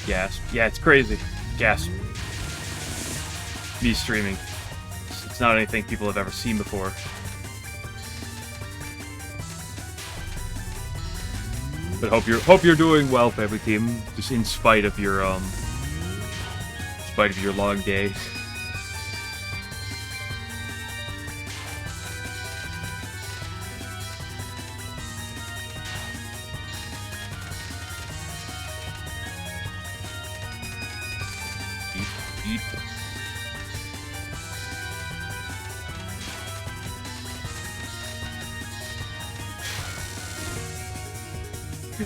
Gasp. Yeah, it's crazy. Gasp. Me streaming. It's not anything people have ever seen before. But hope you're doing well, family team. Just in spite of your long day. Beep.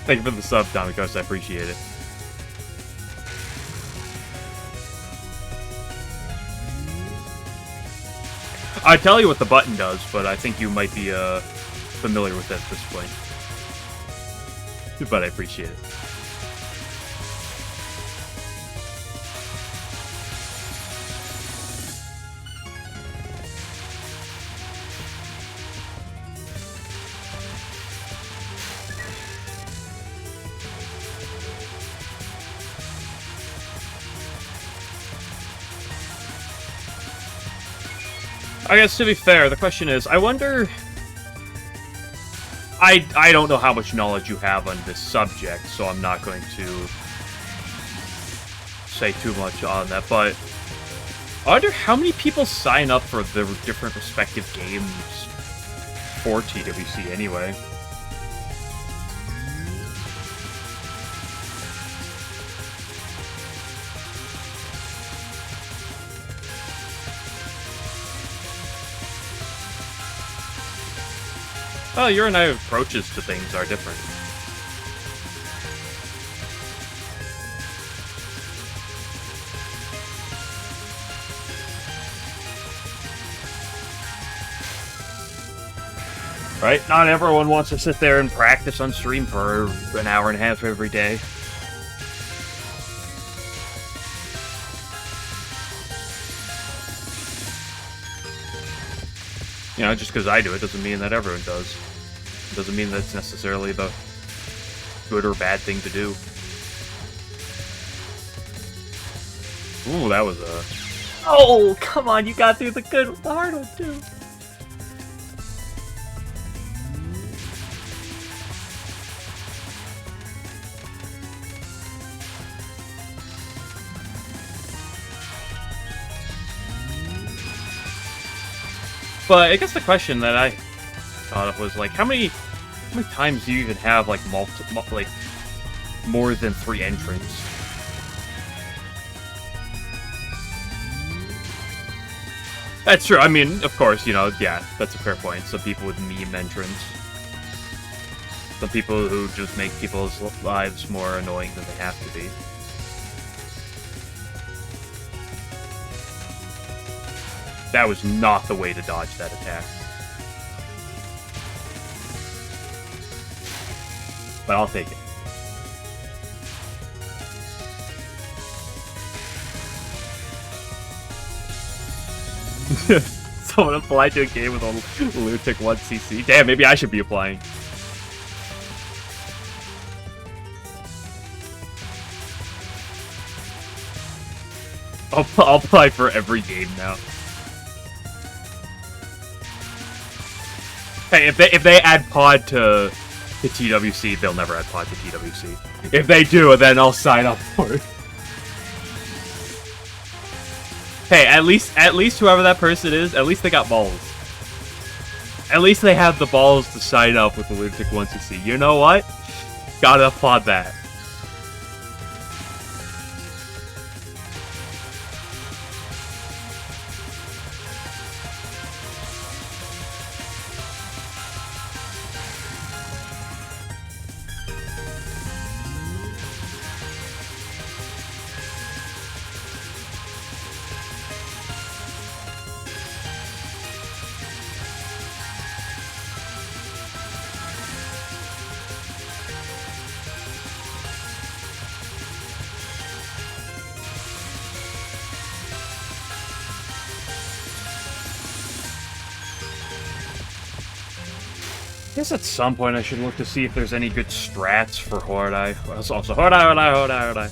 Thank you for the sub, Tommy Coast. I appreciate it. I tell you what the button does, but I think you might be familiar with it at this point. But I appreciate it. I guess, to be fair, the question is, I wonder... I don't know how much knowledge you have on this subject, so I'm not going to say too much on that, but I wonder how many people sign up for the different respective games for TWC anyway. Oh, your and I approaches to things are different. Right? Not everyone wants to sit there and practice on stream for an hour and a half every day. You know, just because I do it doesn't mean that everyone does. It doesn't mean that's necessarily the good or bad thing to do. Ooh, that was a... Oh, come on, you got through the hard one, too. But I guess the question that I thought of was, like, how many times do you even have, like, more than 3 entrants? That's true. I mean, of course, you know, yeah, that's a fair point. Some people with meme entrants. Some people who just make people's lives more annoying than they have to be. That was not the way to dodge that attack. But I'll take it. Someone applied to a game with a lunatic 1cc. Damn, maybe I should be applying. I'll apply for every game now. Hey, if they add pod to TWC, they'll never add pod to TWC. If they do, then I'll sign up for it. Hey, at least whoever that person is, at least they got balls. At least they have the balls to sign up with the Lunatic 1cc. You know what? Gotta applaud that. I guess at some point I should look to see if there's any good strats for Hordai. Also, Hordai.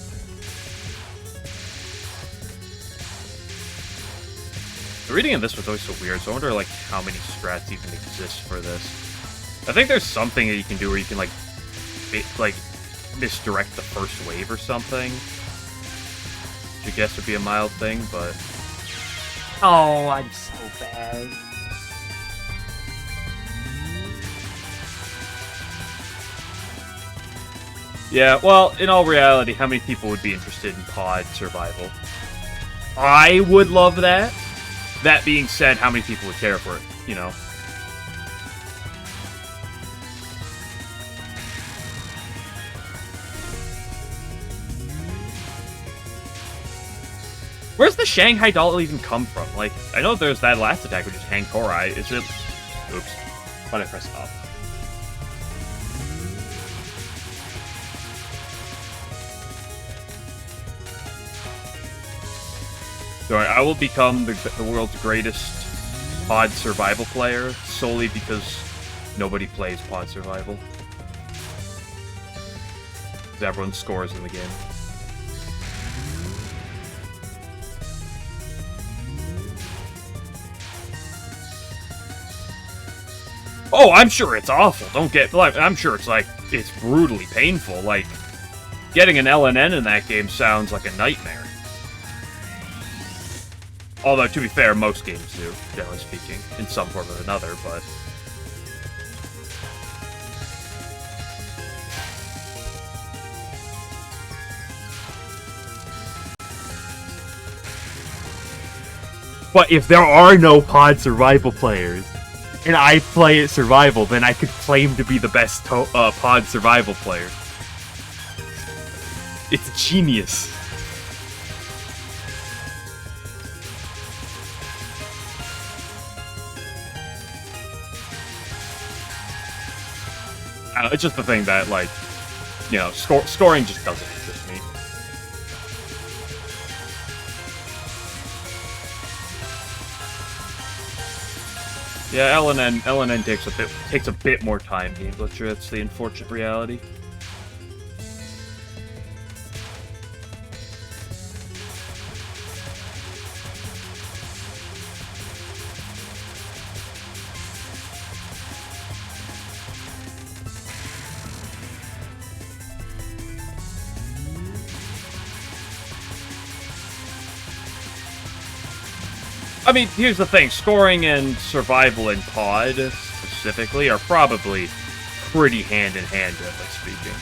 The reading of this was always so weird, so I wonder, like, how many strats even exist for this. I think there's something that you can do where you can, like, misdirect the first wave or something. Which I guess would be a mild thing, but... Oh, I'm so bad. Yeah, well, in all reality, how many people would be interested in pod survival? I would love that. That being said, how many people would care for it, you know? Where's the Shanghai doll even come from? Like, I know there's that last attack, which is Hang Korai. Is it... Oops. Why'd I press up? Sorry, I will become the world's greatest pod survival player solely because nobody plays pod survival. Because everyone scores in the game. Oh, I'm sure it's awful. Don't get... Like, I'm sure it's, like, it's brutally painful. Like, getting an LNN in that game sounds like a nightmare. Although, to be fair, most games do, generally speaking, in some form or another, but... But if there are no pod survival players, and I play at survival, then I could claim to be the best pod survival player. It's genius. I don't know, it's just the thing that, like, you know, scoring just doesn't interest me. Yeah, LNN takes a bit more time, Game Glitcher. That's the unfortunate reality. I mean, here's the thing. Scoring and survival in pod, specifically, are probably pretty hand-in-hand, generally speaking.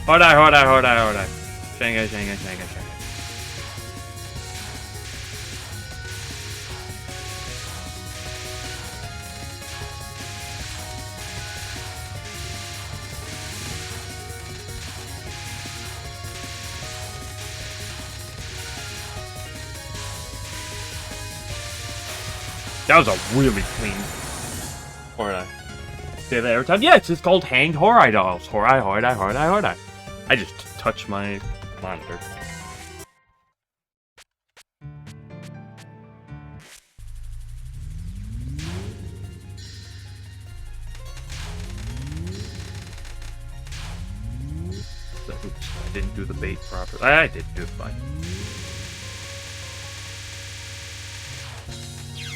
Hold on. Shanghai. That was a really clean... Or say that every time. Yeah, it's just called Hanged Horai Dolls. Horai. I just touched my monitor. Oops, I didn't do the bait properly. I did do it fine.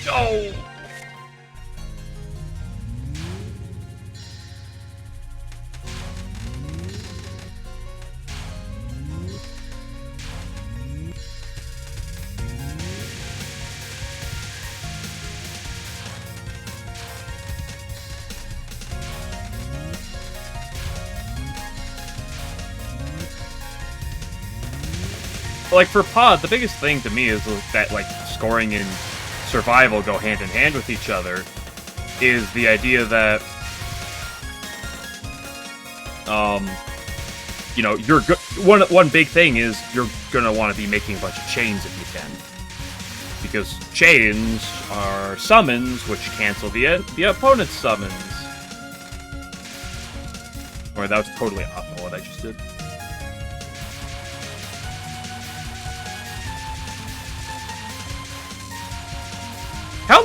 Oh! Like, for pod, the biggest thing to me is that, like, scoring and survival go hand in hand with each other, is the idea that, you know, one big thing is you're gonna want to be making a bunch of chains if you can. Because chains are summons, which cancel the opponent's summons. Or that was totally off of what I just did.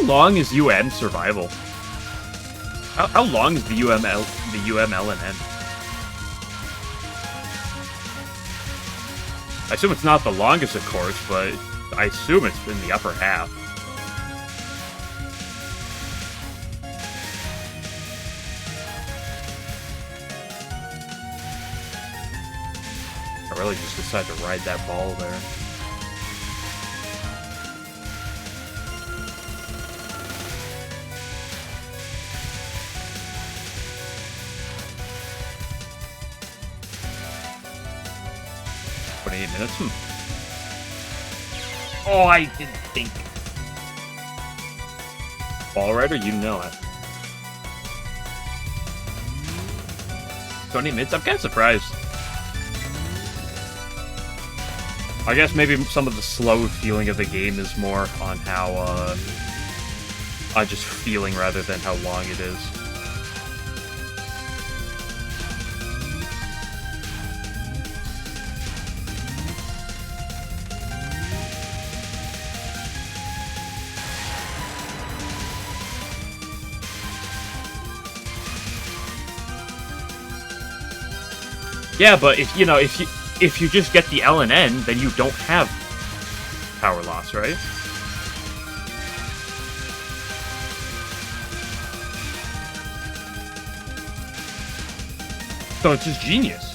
long is UM survival? How long is the UM LNN? I assume it's not the longest, of course, but I assume it's in the upper half. I really just decided to ride that ball there. Minutes. Oh, I didn't think. Ball rider, you know it. 20 minutes? I'm kind of surprised. I guess maybe some of the slow feeling of the game is more on how, just feeling rather than how long it is. Yeah, but if you just get the LNN, then you don't have power loss, right? So it's just genius.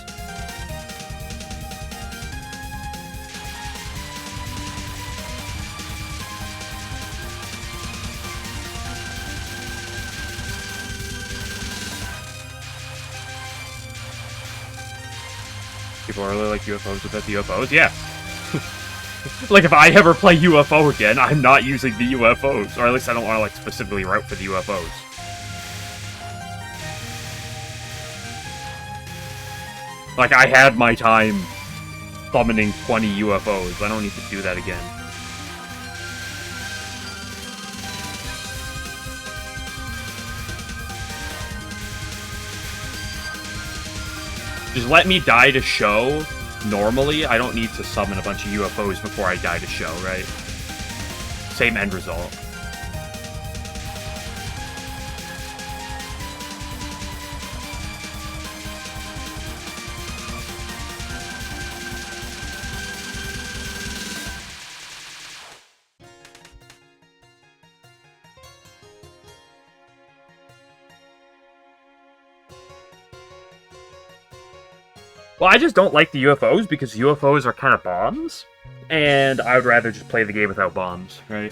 People really like UFOs without the UFOs? Yeah. Like, if I ever play UFO again, I'm not using the UFOs. Or at least I don't want to, like, specifically route for the UFOs. Like, I had my time summoning 20 UFOs. I don't need to do that again. Just let me die to show. Normally, I don't need to summon a bunch of UFOs before I die to show, right? Same end result. Well, I just don't like the UFOs because UFOs are kind of bombs, and I would rather just play the game without bombs, right?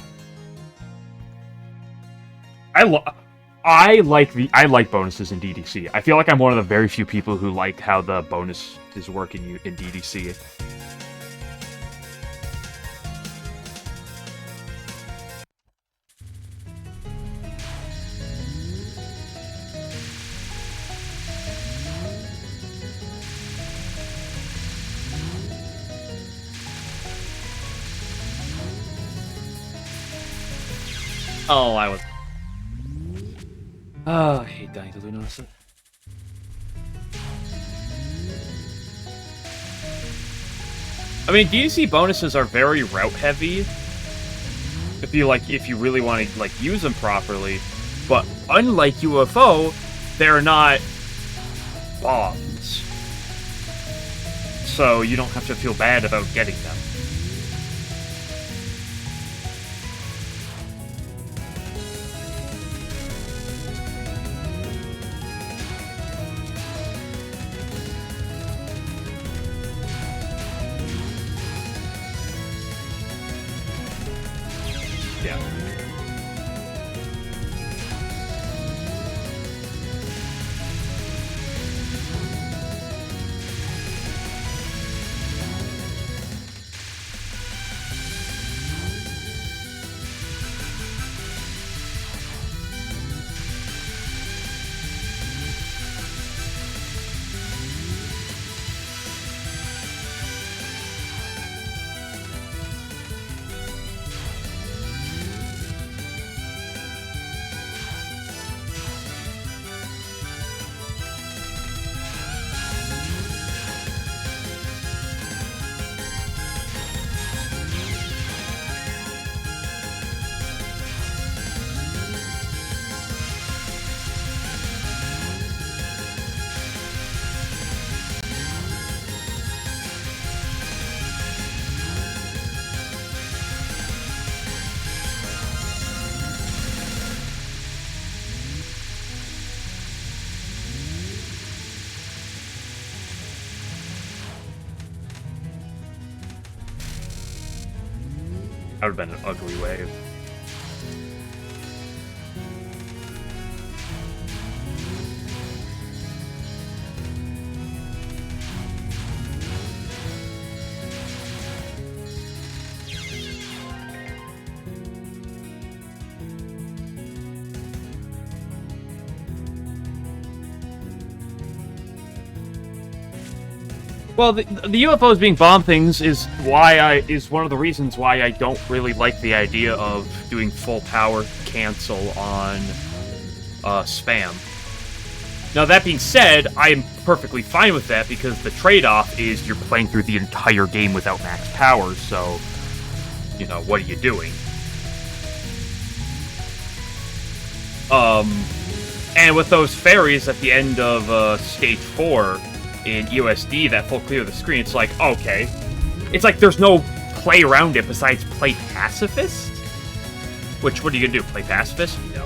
I like bonuses in DDC. I feel like I'm one of the very few people who like how the bonus is working in DDC. Oh, I was... Oh, I hate dying. Did we notice it? I mean, DDC bonuses are very route heavy. If you really want to, like, use them properly. But unlike UFO, they're not bombs. So you don't have to feel bad about getting them. Yeah. That would have been an ugly wave. Well, the UFOs being bomb things is one of the reasons why I don't really like the idea of doing full power cancel on spam. Now that being said, I am perfectly fine with that because the trade-off is you're playing through the entire game without max power, so you know, what are you doing? And with those fairies at the end of stage 4 in USD that full clear of the screen, it's like, okay. It's like there's no play around it besides play pacifist? Which, what are you gonna do, play pacifist? No.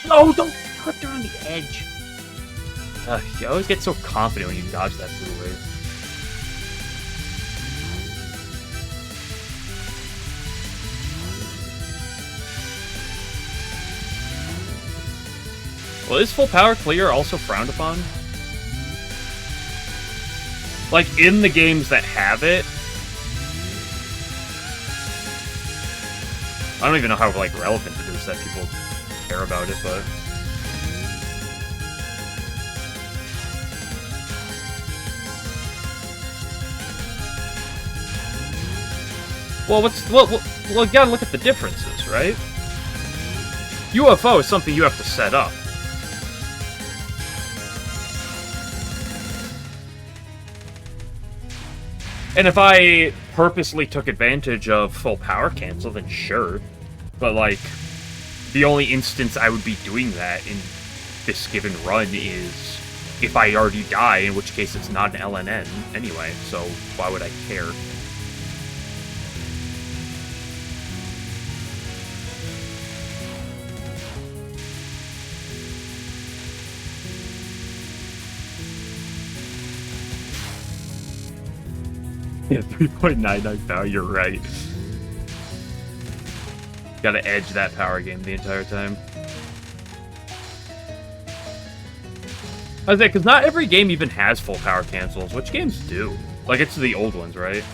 No, don't put her on the edge. You always get so confident when you dodge that blue wave. Well, is full power clear also frowned upon? Like, in the games that have it... I don't even know how, like, relevant it is that people care about it, but... Well, well, you gotta look at the differences, right? UFO is something you have to set up. And if I purposely took advantage of full power cancel, then sure. But, like, the only instance I would be doing that in this given run is if I already die, in which case it's not an LNN anyway, so why would I care? Yeah, 3.99 power, you're right. Gotta edge that power game the entire time. I was like, because not every game even has full power cancels. Which games do? Like, it's the old ones, right?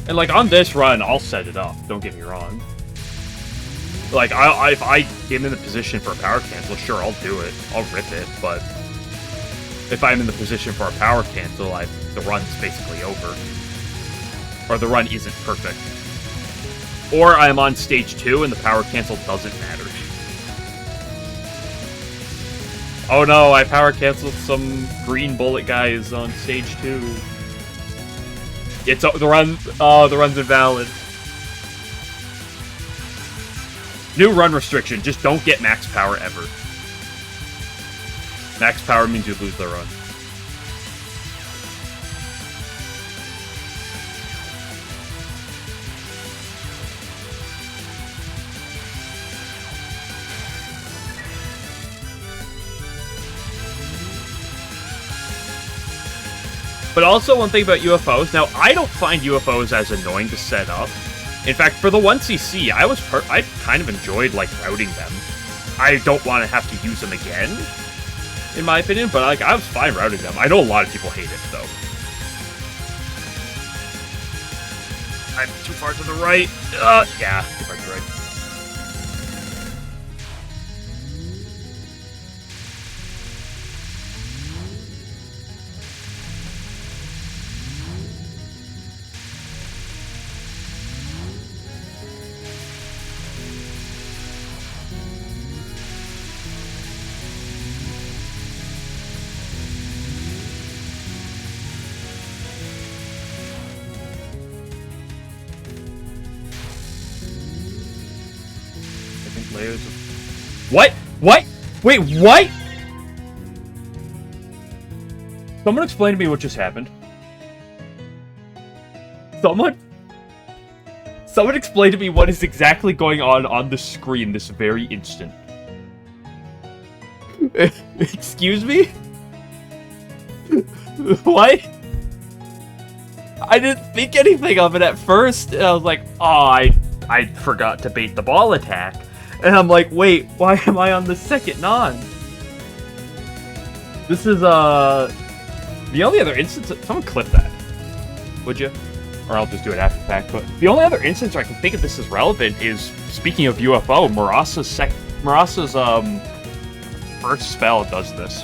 And, like, on this run, I'll set it up. Don't get me wrong. Like, if I am in the position for a power cancel, sure, I'll do it. I'll rip it, but... if I'm in the position for a power cancel, the run's basically over. Or the run isn't perfect. Or I'm on stage 2 and the power cancel doesn't matter. Oh no, I power canceled some green bullet guys on stage 2. It's the run's invalid. New run restriction, just don't get max power ever. Max power means you lose the run. But also one thing about UFOs, now I don't find UFOs as annoying to set up. In fact, for the 1cc, I kind of enjoyed, like, routing them. I don't want to have to use them again, in my opinion, but, like, I was fine routing them. I know a lot of people hate it, though. I'm too far to the right. Yeah, too far to the right. Layers of... What? What? Wait, what? Someone explain to me what just happened. Someone explain to me what is exactly going on the screen this very instant. Excuse me? What? I didn't think anything of it at first, and I was like, oh, I forgot to bait the ball attack. And I'm like, wait, why am I on the second non? This is, the only other instance... Someone clip that. Would you? Or I'll just do it after the fact, but... The only other instance where I can think of this is relevant is, speaking of UFO, Murasa's, first spell does this.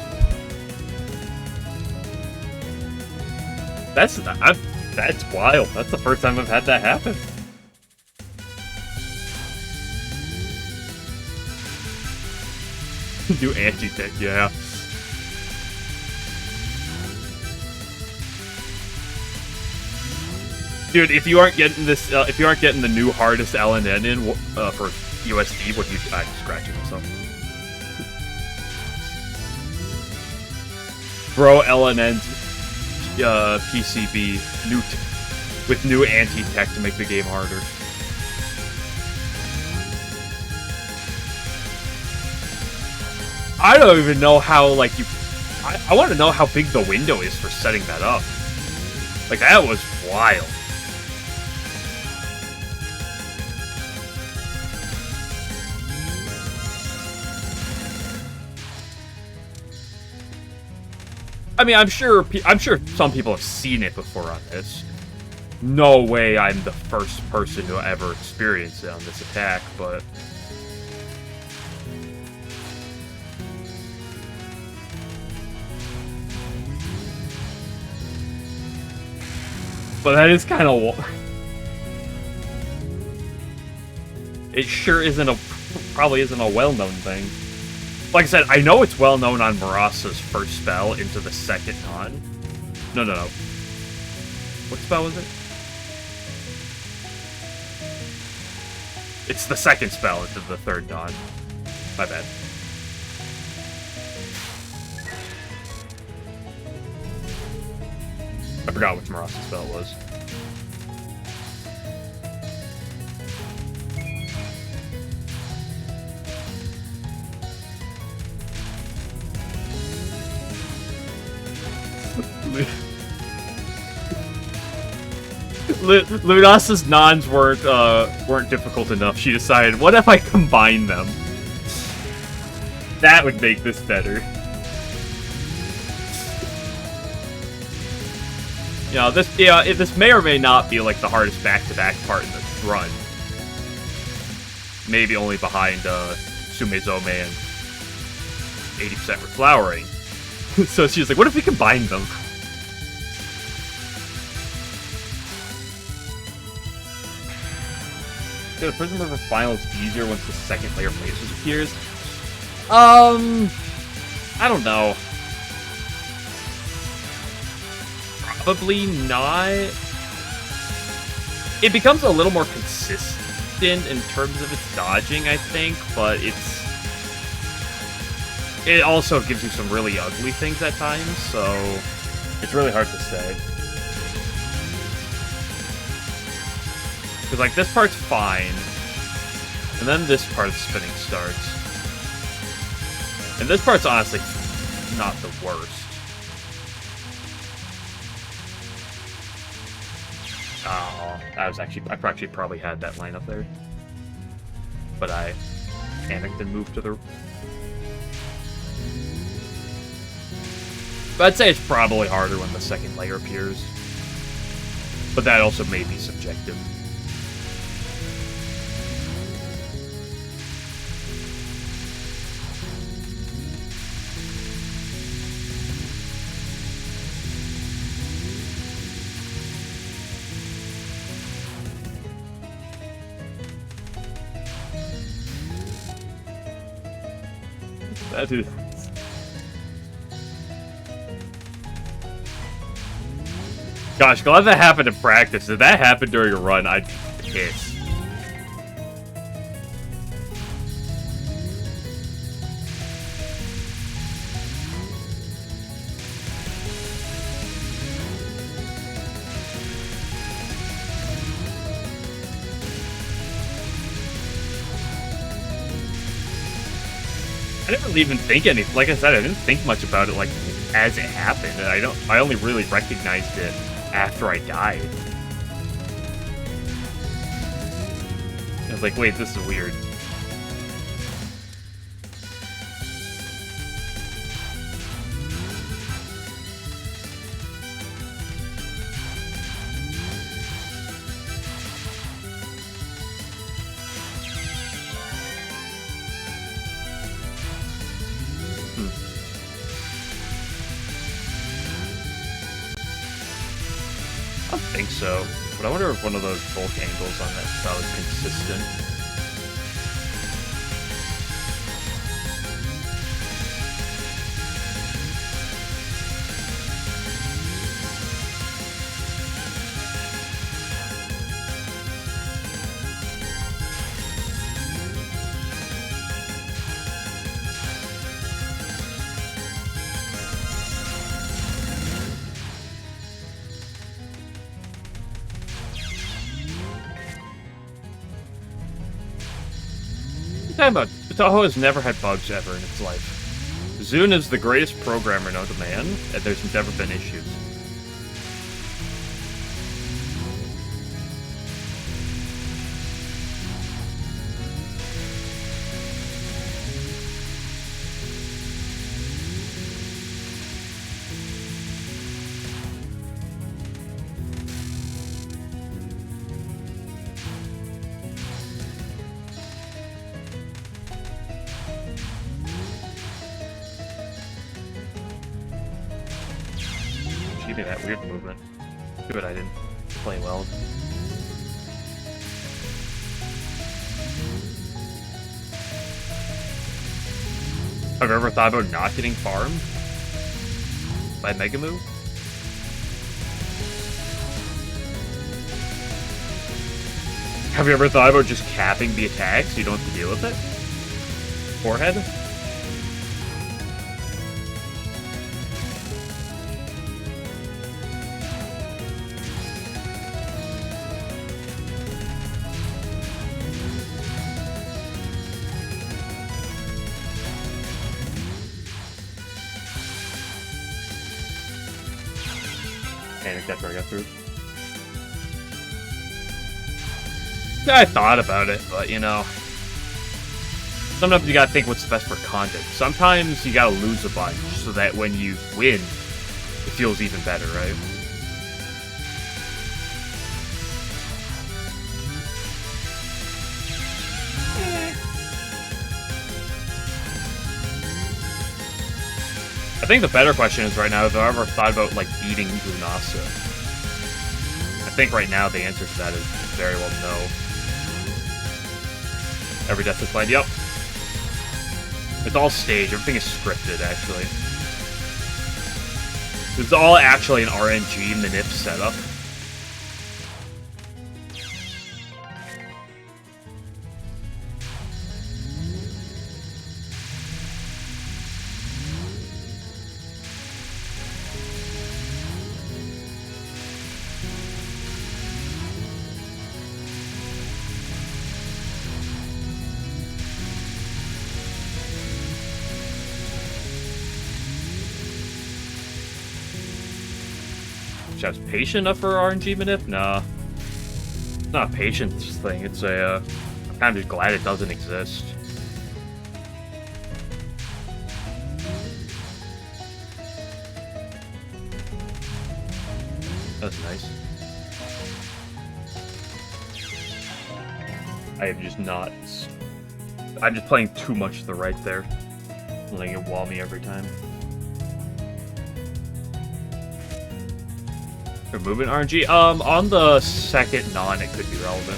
That's wild. That's the first time I've had that happen. Do anti-tech, yeah. Dude, if you aren't getting this, if you aren't getting the new hardest LNN in for USD, what do you? I'm scratching myself. Bro, LNN's PCB with new anti-tech to make the game harder. I don't even know how, like, you... I want to know how big the window is for setting that up. Like, that was wild. I mean, I'm sure some people have seen it before on this. No way I'm the first person to ever experience it on this attack, but... But that is kind of... It sure isn't probably isn't a well-known thing. Like I said, I know it's well-known on Murasa's first spell into the second non. No. What spell was it? It's the second spell into the third non. My bad. I forgot which Murasa's spell it was. Lunasa's nons weren't difficult enough. She decided, what if I combine them? That would make this better. You know, this may or may not be like the hardest back-to-back part in the run. Maybe only behind Sumezome and 80% reflowering. So she's like, what if we combine them? The Prism River final is easier once the second layer of lasers appears. I don't know. Probably not. It becomes a little more consistent in terms of its dodging, I think, but it also gives you some really ugly things at times, so it's really hard to say. Because, like, this part's fine, and then this part of the spinning starts. And this part's honestly not the worst. Oh, I actually probably had that line up there. But I panicked and moved to the... But I'd say it's probably harder when the second layer appears. But that also may be subjective. That is... Gosh, glad that happened in practice. If that happened during a run, I'd be pissed. didn't really even think any. Like I said, I didn't think much about it like as it happened. And I only really recognized it after I died. I was like, wait, this is weird. I don't think so. But I wonder if one of those bulk angles on that cell is consistent. Talking about Touhou has never had bugs ever in its life. Zune is the greatest programmer known to man, and there's never been issues. Give me that weird movement. Good, I didn't play well. Have you ever thought about not getting farmed by Megamoo? Have you ever thought about just capping the attack so you don't have to deal with it? Forehead? Panic after I got through. Yeah, I thought about it, but you know, sometimes you gotta think what's the best for content. Sometimes you gotta lose a bunch so that when you win, it feels even better, right? I think the better question is right now, have I ever thought about, like, beating Lunasa? I think right now the answer to that is very well no. Every death is planned, yep. It's all staged, everything is scripted, actually. It's all actually an RNG manip setup. I was patient enough for RNG manip? Nah. It's not a patience thing, it's a, I'm kind of just glad it doesn't exist. That's nice. I am just not... I'm just playing too much to the right there. Letting it wall me every time. For movement RNG? On the second non, it could be relevant.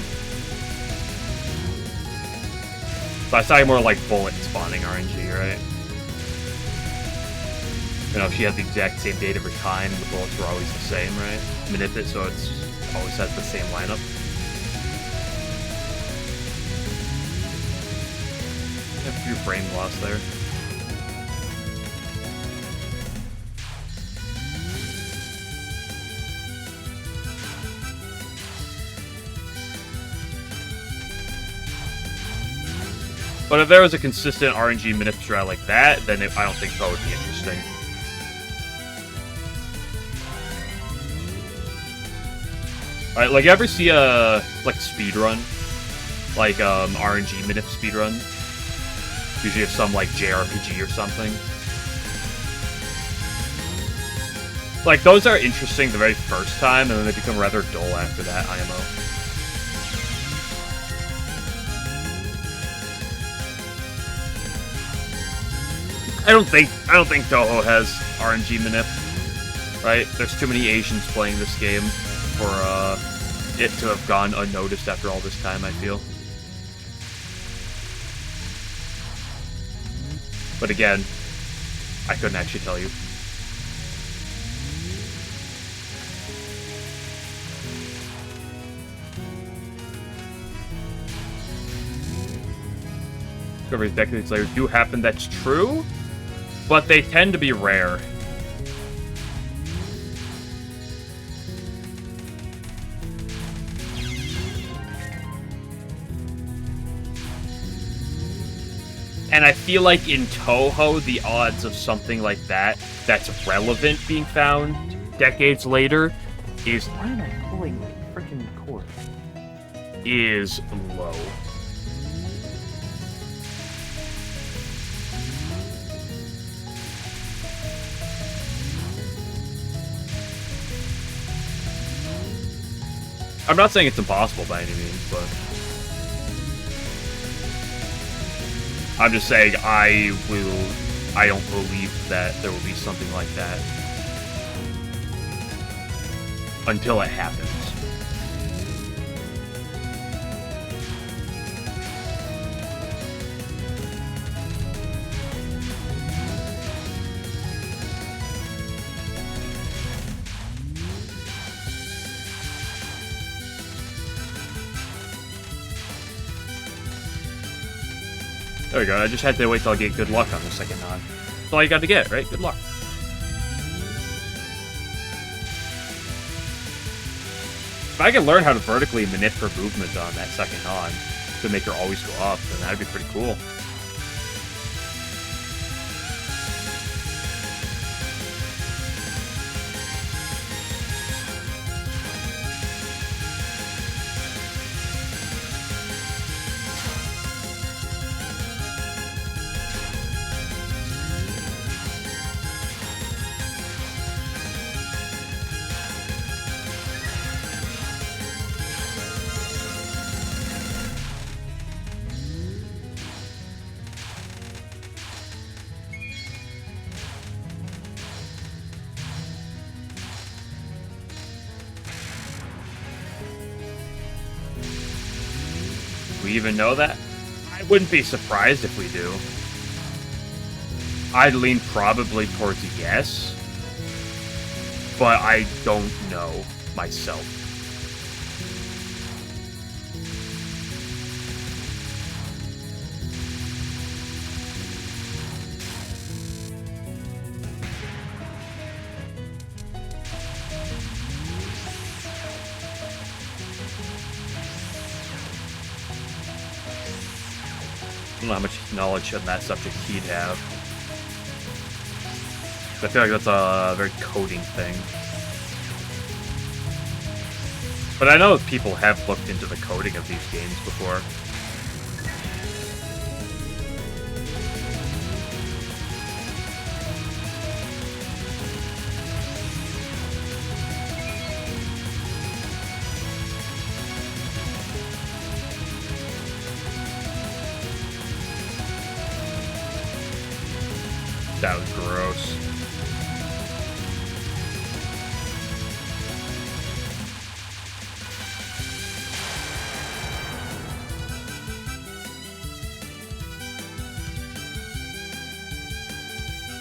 So I was talking more like bullet spawning RNG, right? You know, if she had the exact same date every time, the bullets were always the same, right? Manip it so it's always has the same lineup. A few frame loss there. But if there was a consistent RNG minif strat like that, then I don't think that would be interesting. Alright, like, you ever see a, like, speedrun? Like, RNG minif speedrun? Usually have some, like, JRPG or something. Like, those are interesting the very first time, and then they become rather dull after that, IMO. I don't think Touhou has RNG manip, right? There's too many Asians playing this game for it to have gone unnoticed after all this time, I feel. But again, I couldn't actually tell you. Discoveries decades later do happen, that's true, but they tend to be rare. And I feel like in Touhou, the odds of something like that that's relevant being found decades later is... Why am I pulling my freaking cord? ...is low. I'm not saying it's impossible by any means, but... I'm just saying I don't believe that there will be something like that until it happens. There we go, I just had to wait till I get good luck on the second nod. That's all you got to get, right? Good luck. If I could learn how to vertically manip her movement on that second nod to make her always go up, then that'd be pretty cool. We even know that? I wouldn't be surprised if we do. I'd lean probably towards yes, but I don't know myself. I don't know how much knowledge on that subject he'd have. I feel like that's a very coding thing. But I know people have looked into the coding of these games before. That was gross.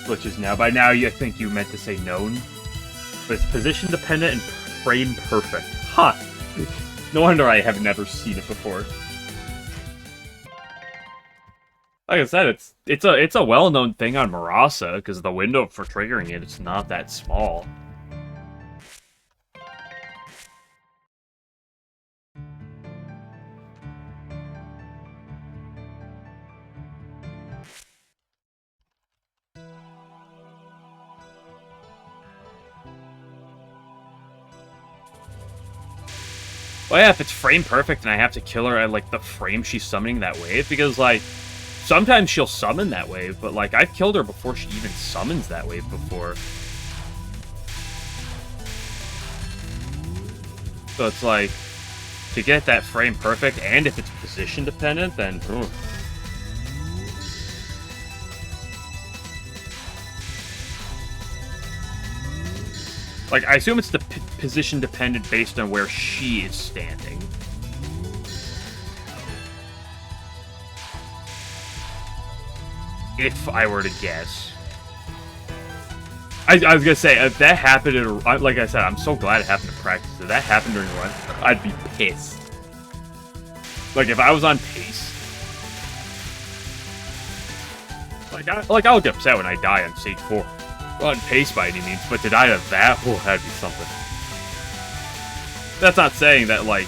Glitches now. By now, I think you meant to say known. But it's position dependent and frame perfect. Huh. No wonder I have never seen it before. Like I said, it's a well-known thing on Marasa, because the window for triggering it's not that small. Oh yeah, if it's frame perfect and I have to kill her at, like, the frame she's summoning that wave, because, like, sometimes she'll summon that wave, but, like, I've killed her before she even summons that wave before. So it's like, to get that frame perfect, and if it's position dependent, then... Ooh. Like, I assume it's the position dependent based on where she is standing. If I were to guess. I was gonna say, if that happened in a, like I said, I'm so glad it happened in practice. If that happened during a run, I'd be pissed. Like, if I was on pace. Like, I'll get upset when I die on stage 4. Not on pace by any means, but to die to that, oh, that'd be something. That's not saying that, like,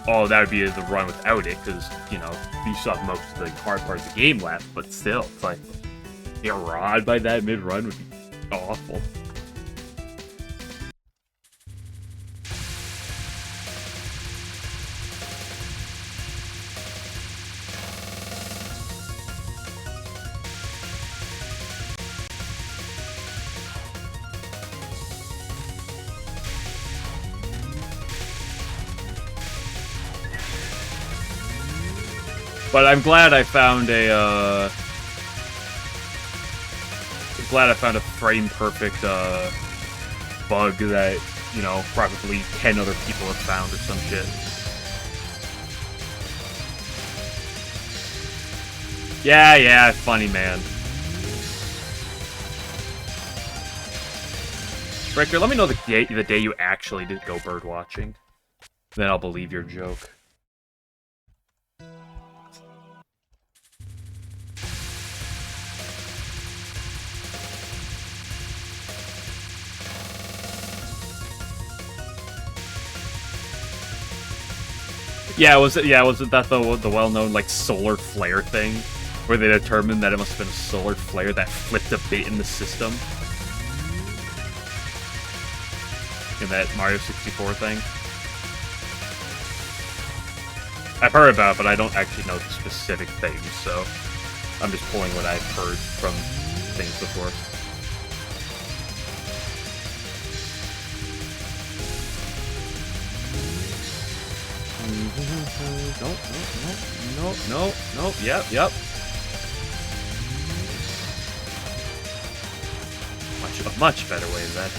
oh, that would be the run without it, because, you know, you still have most of the hard parts of the game left, but still, it's like, get rod by that mid-run would be awful. But I'm glad I found a, frame perfect, bug that, you know, probably 10 other people have found or some shit. Yeah, funny, man. Breaker, let me know the day you actually did go bird watching. Then I'll believe your joke. Yeah, wasn't that the well-known, like, solar flare thing? Where they determined that it must have been a solar flare that flipped a bit in the system? In that Mario 64 thing? I've heard about it, but I don't actually know the specific things, so I'm just pulling what I've heard from things before. Nope, yep. A much better way than that.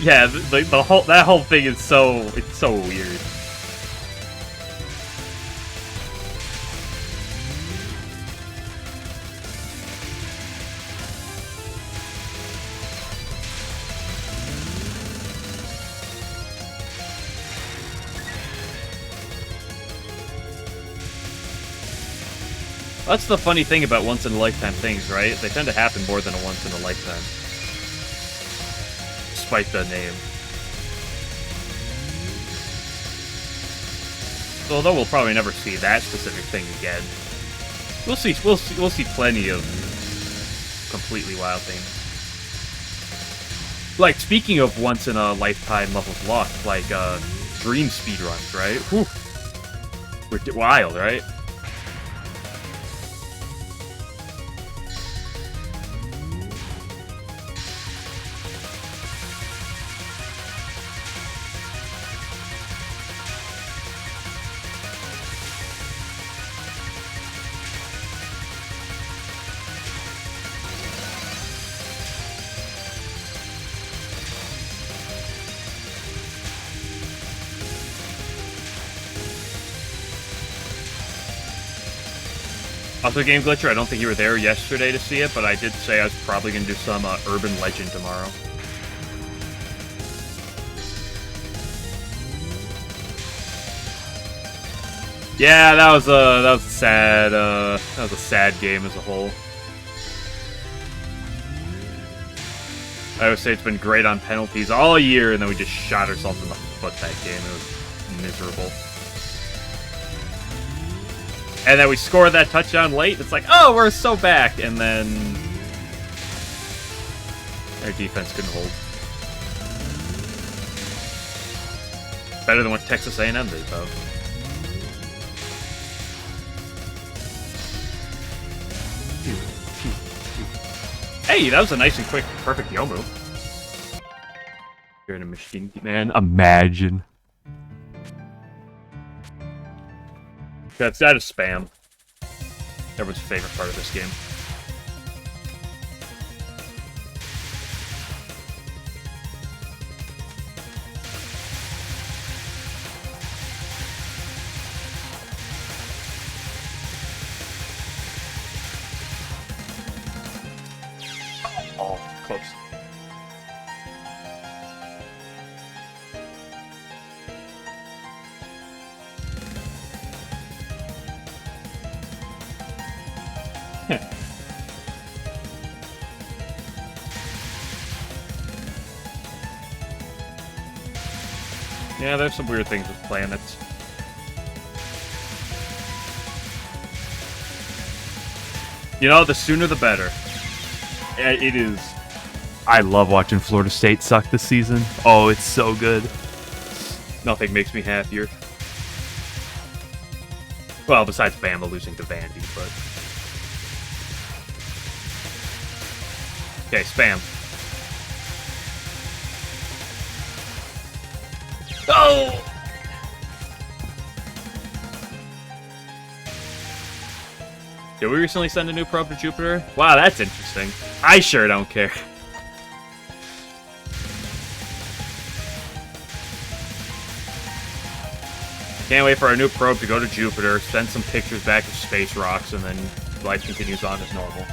Yeah, that whole thing is so weird. That's the funny thing about once-in-a-lifetime things, right? They tend to happen more than a once-in-a-lifetime. Despite the name. So, although we'll probably never see that specific thing again, we'll see plenty of completely wild things. Like, speaking of once-in-a-lifetime levels lost, like, dream speedruns, right? Whew. Wild, right? Also, Game Glitcher, I don't think you were there yesterday to see it, but I did say I was probably going to do some Urban Legend tomorrow. Yeah, that was a sad game as a whole. I would say it's been great on penalties all year, and then we just shot ourselves in the foot that game. It was miserable. And then we score that touchdown late. It's like, oh, we're so back. And then our defense couldn't hold. Better than what Texas A&M did, though. Hey, that was a nice and quick, perfect yo move. You're in a machine, man. Imagine. That is spam. Everyone's favorite part of this game. Oh, close. Yeah, there's some weird things with planets. You know, the sooner the better. It is. I love watching Florida State suck this season. Oh, it's so good. Nothing makes me happier. Well, besides Bama losing to Vandy, but... Okay, spam. Oh! Did we recently send a new probe to Jupiter? Wow, that's interesting. I sure don't care. Can't wait for our new probe to go to Jupiter, send some pictures back of space rocks, and then life continues on as normal.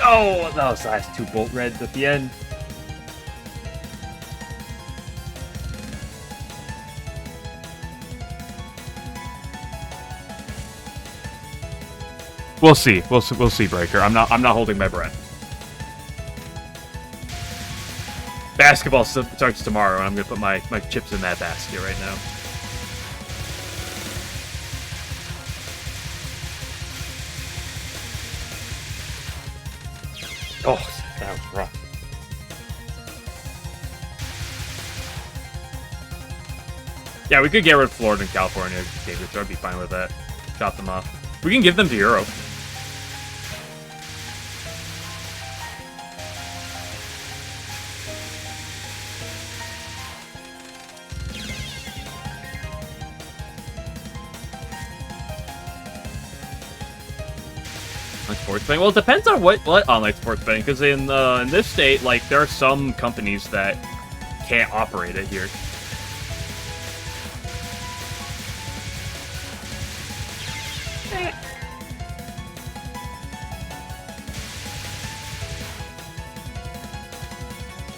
Oh, those last two bolt reds at the end. We'll see. We'll see, Breaker. I'm not holding my breath. Basketball starts tomorrow, and I'm gonna put my chips in that basket right now. Oh, that was rough. Yeah, we could get rid of Florida and California, David, so I'd be fine with that. Chop them off. We can give them to Europe. Sports betting. Well, it depends on what online sports betting, because in this state, like, there are some companies that can't operate it here.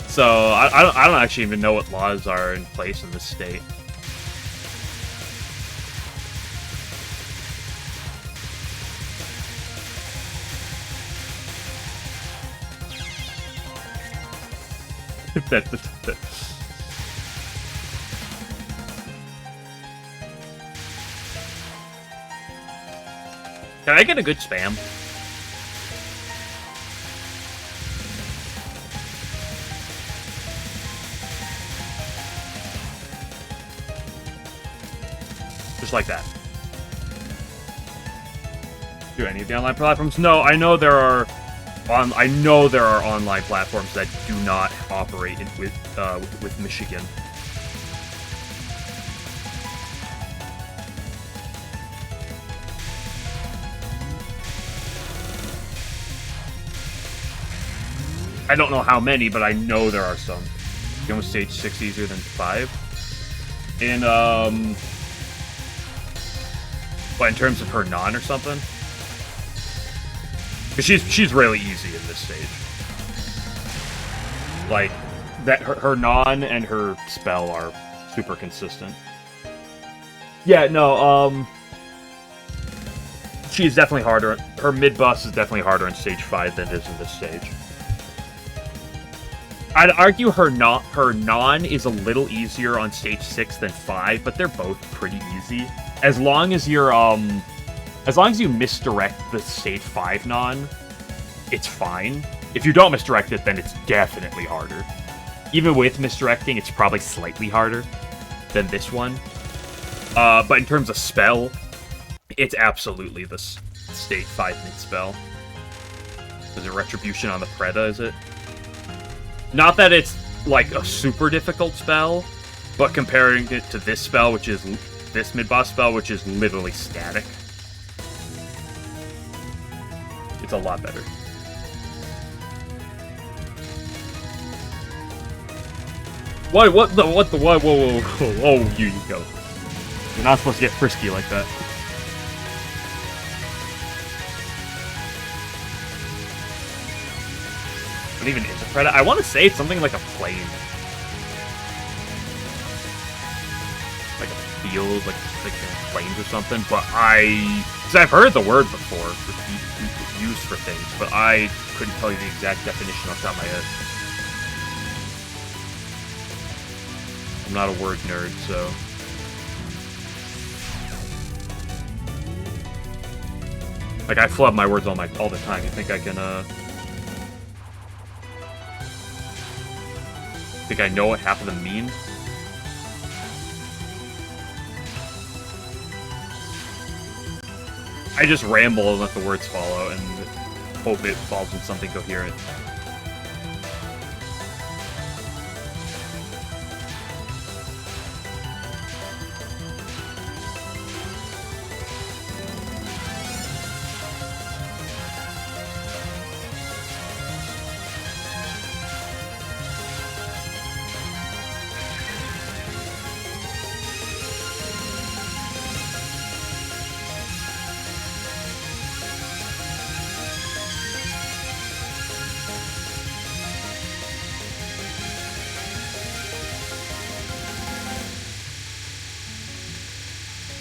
So I don't actually even know what laws are in place in this state. Can I get a good spam? Just like that. Do any of the online platforms? No, I know there are online platforms that do not operate with Michigan. I don't know how many, but I know there are some. You almost stage 6 easier than 5. But in terms of her non or something? Because she's really easy in this stage. Like, that her non and her spell are super consistent. Yeah, no, she's definitely harder. Her mid-boss is definitely harder in stage 5 than it is in this stage. I'd argue her non is a little easier on stage 6 than 5, but they're both pretty easy. As long as you misdirect the stage 5 non, it's fine. If you don't misdirect it, then it's definitely harder. Even with misdirecting, it's probably slightly harder than this one. But in terms of spell, it's absolutely the stage 5 mid spell. Is it Retribution on the Preda, is it? Not that it's, like, a super difficult spell, but comparing it to this spell, which is this mid-boss spell, which is literally static, it's a lot better. Whoa, you go. You're not supposed to get frisky like that. What even is a Preda? I want to say it's something like a plane. Like a field, like planes or something, but because I've heard the word before, used for things, but I couldn't tell you the exact definition off the top of my head. I'm not a word nerd, so... Like, I flub my words all the time. You think I can, think I know what half of them mean? I just ramble and let the words fall out and hope it falls in something coherent.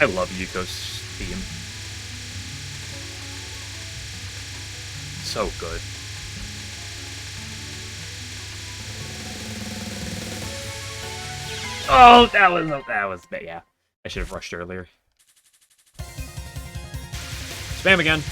I love Yuko's theme. So good. Oh, that was, yeah. I should have rushed earlier. Spam again.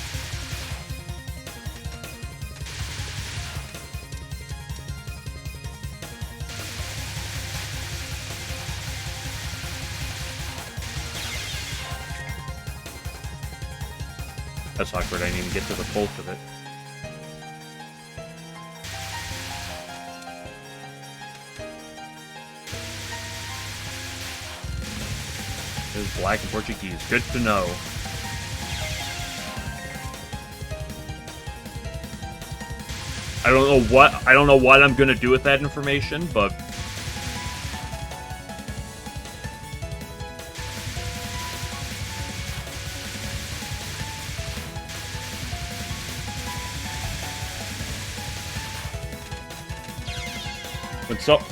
That's awkward, I didn't even get to the pulse of it. It was black and Portuguese. Good to know. I don't know what I'm gonna do with that information, but what's up?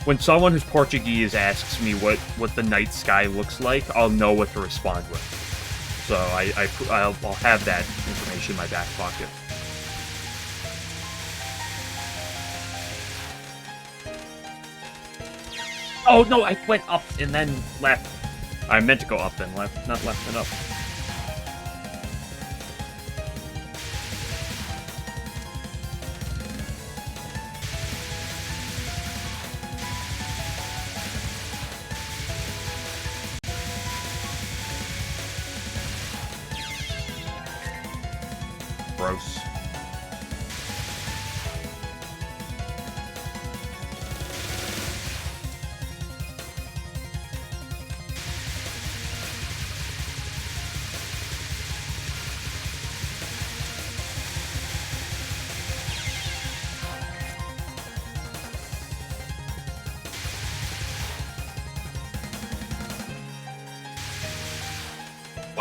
When someone who's Portuguese asks me what the night sky looks like, I'll know what to respond with. So I'll have that information in my back pocket. Oh no, I went up and then left. I meant to go up and left, not left and up. Gross.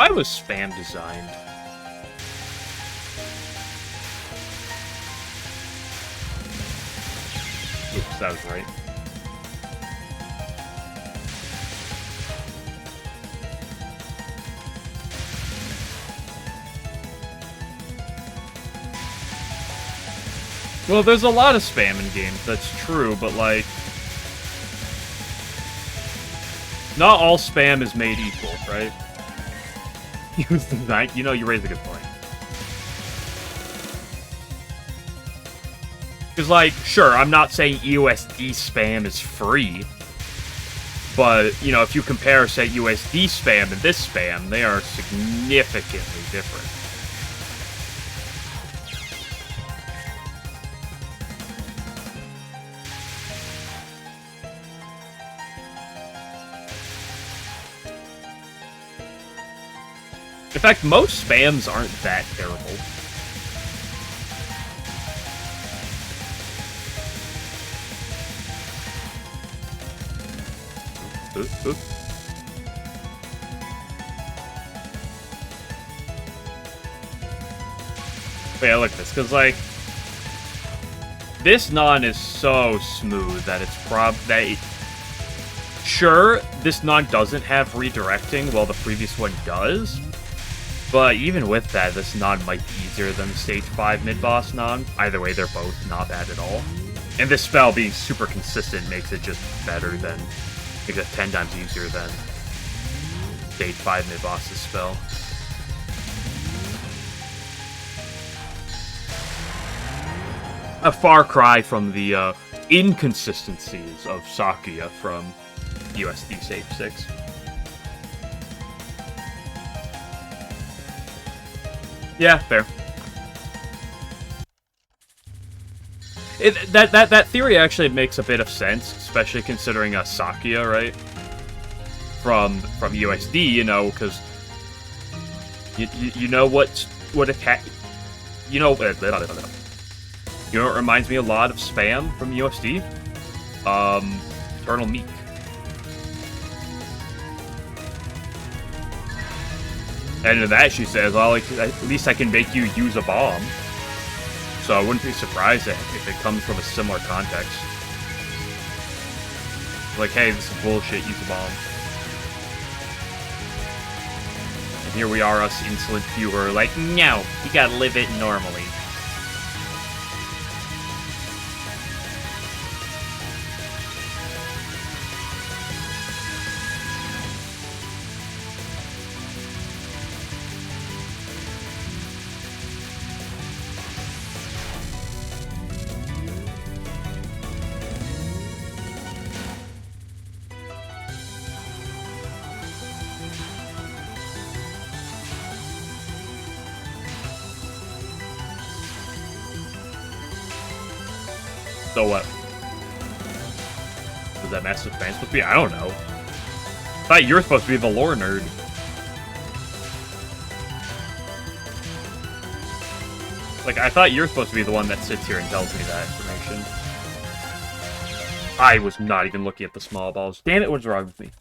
Why was spam designed? Oops, that was right. Well, there's a lot of spam in games, that's true, but, like... Not all spam is made equal, right? Use the knife. You know, you raise a good point. Because, like, sure, I'm not saying USD spam is free. But, you know, if you compare, say, USD spam and this spam, they are significantly different. In fact, most spams aren't that terrible. Ooh. But yeah, look at this, because, like, this non is so smooth that it's sure, this non doesn't have redirecting, while the previous one does. But even with that, this non might be easier than the Stage 5 mid-boss non. Either way, they're both not bad at all. And this spell being super consistent makes it just better than... makes it 10 times easier than Stage 5 mid-boss's spell. A far cry from the inconsistencies of Sakuya from USD Stage 6. Yeah, fair. That theory actually makes a bit of sense, especially considering Sakuya, right? From USD, you know, because you know what attack, you know what reminds me a lot of spam from USD? Eternal Meek. And to that, she says, well, at least I can make you use a bomb. So I wouldn't be surprised if it comes from a similar context. Like, hey, this is bullshit, use a bomb. And here we are, us insolent few, are like, no, you gotta live it normally. So what? Was that Master Fan supposed to be? I don't know. I thought you were supposed to be the lore nerd. Like, I thought you were supposed to be the one that sits here and tells me that information. I was not even looking at the small balls. Damn it, what's wrong with me?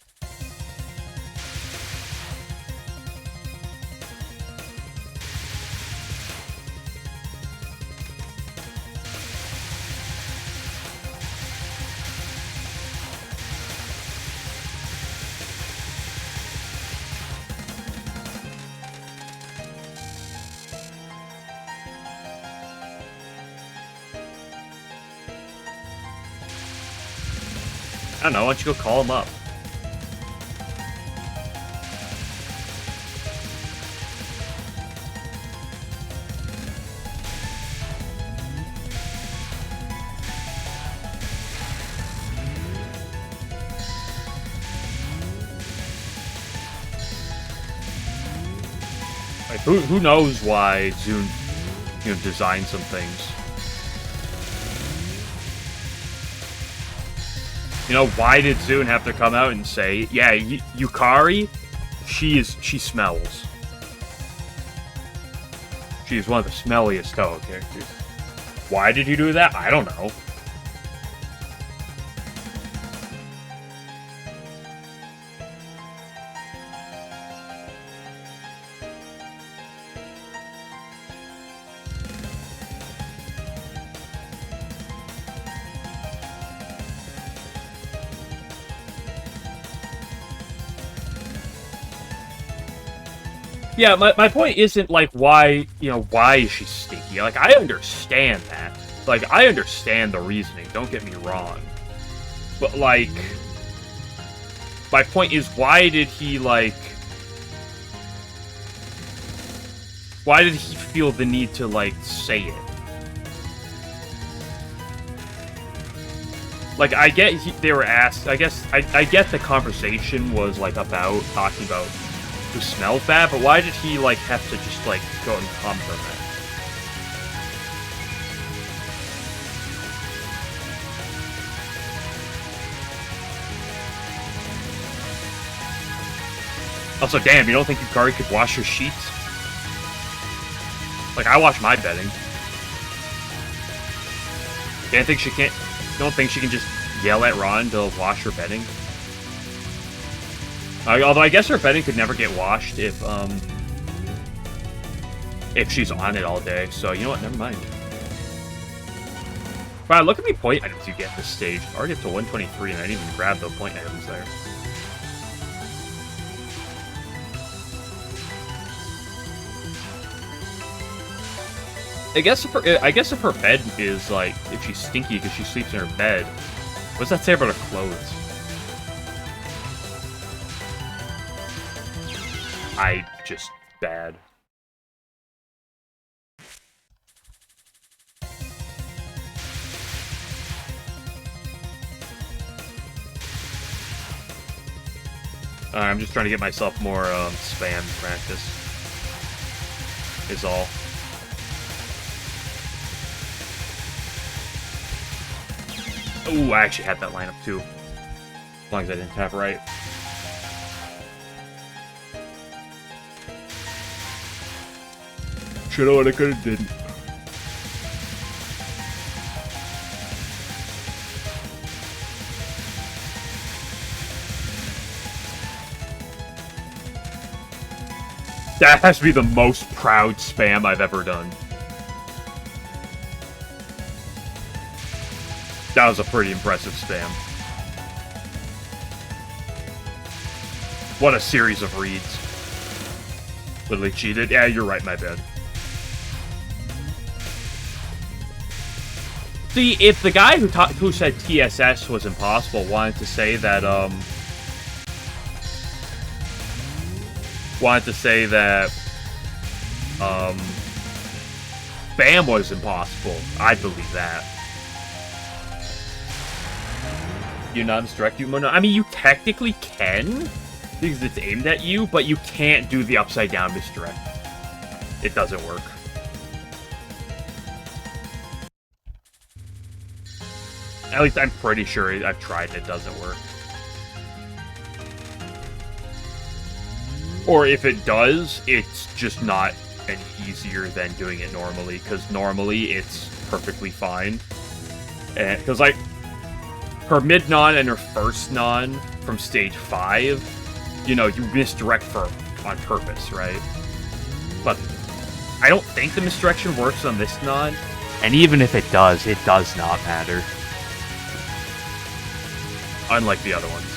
I don't know, why don't you go call him up? Like, who knows why Zune, you know, designed some things. You know, why did Zune have to come out and say, yeah, Yukari, she smells. She's one of the smelliest Touhou characters. Why did you do that? I don't know. Yeah, my point isn't, like, why, why is she stinky? Like, I understand that. Like, I understand the reasoning, don't get me wrong. But, like, my point is, why did he feel the need to, like, say it? Like, I get they were asked, I guess, I get the conversation was, like, about talking about who smells bad, but why did he, like, have to just, like, go and compliment? Also, damn, you don't think Yukari could wash her sheets? Like, I wash my bedding. You don't think she can just yell at Ron to wash her bedding? Although I guess her bedding could never get washed if she's on it all day. So, you know what? Never mind. Wow, look at me point items you get this stage. I already up to 123, and I didn't even grab the point items there. I guess if her bed is, like, if she's stinky because she sleeps in her bed, what does that say about her clothes? Just bad. I'm just trying to get myself more spam practice. Is all. Ooh, I actually had that lineup too. As long as I didn't tap right. Shoulda, woulda, coulda, didn't. That has to be the most proud spam I've ever done. That was a pretty impressive spam. What a series of reads. Literally cheated. Yeah, you're right, my bad. See, if the guy who said TSS was impossible wanted to say that, spam was impossible, I'd believe that. You not misdirect you, Mona? I mean, you technically can, because it's aimed at you, but you can't do the upside down misdirect. It doesn't work. At least I'm pretty sure I've tried and it doesn't work. Or if it does, it's just not any easier than doing it normally, because normally it's perfectly fine. And because, like, her mid-non and her first non from stage 5, you misdirect on purpose, right? But I don't think the misdirection works on this non, and even if it does not matter. Unlike the other ones.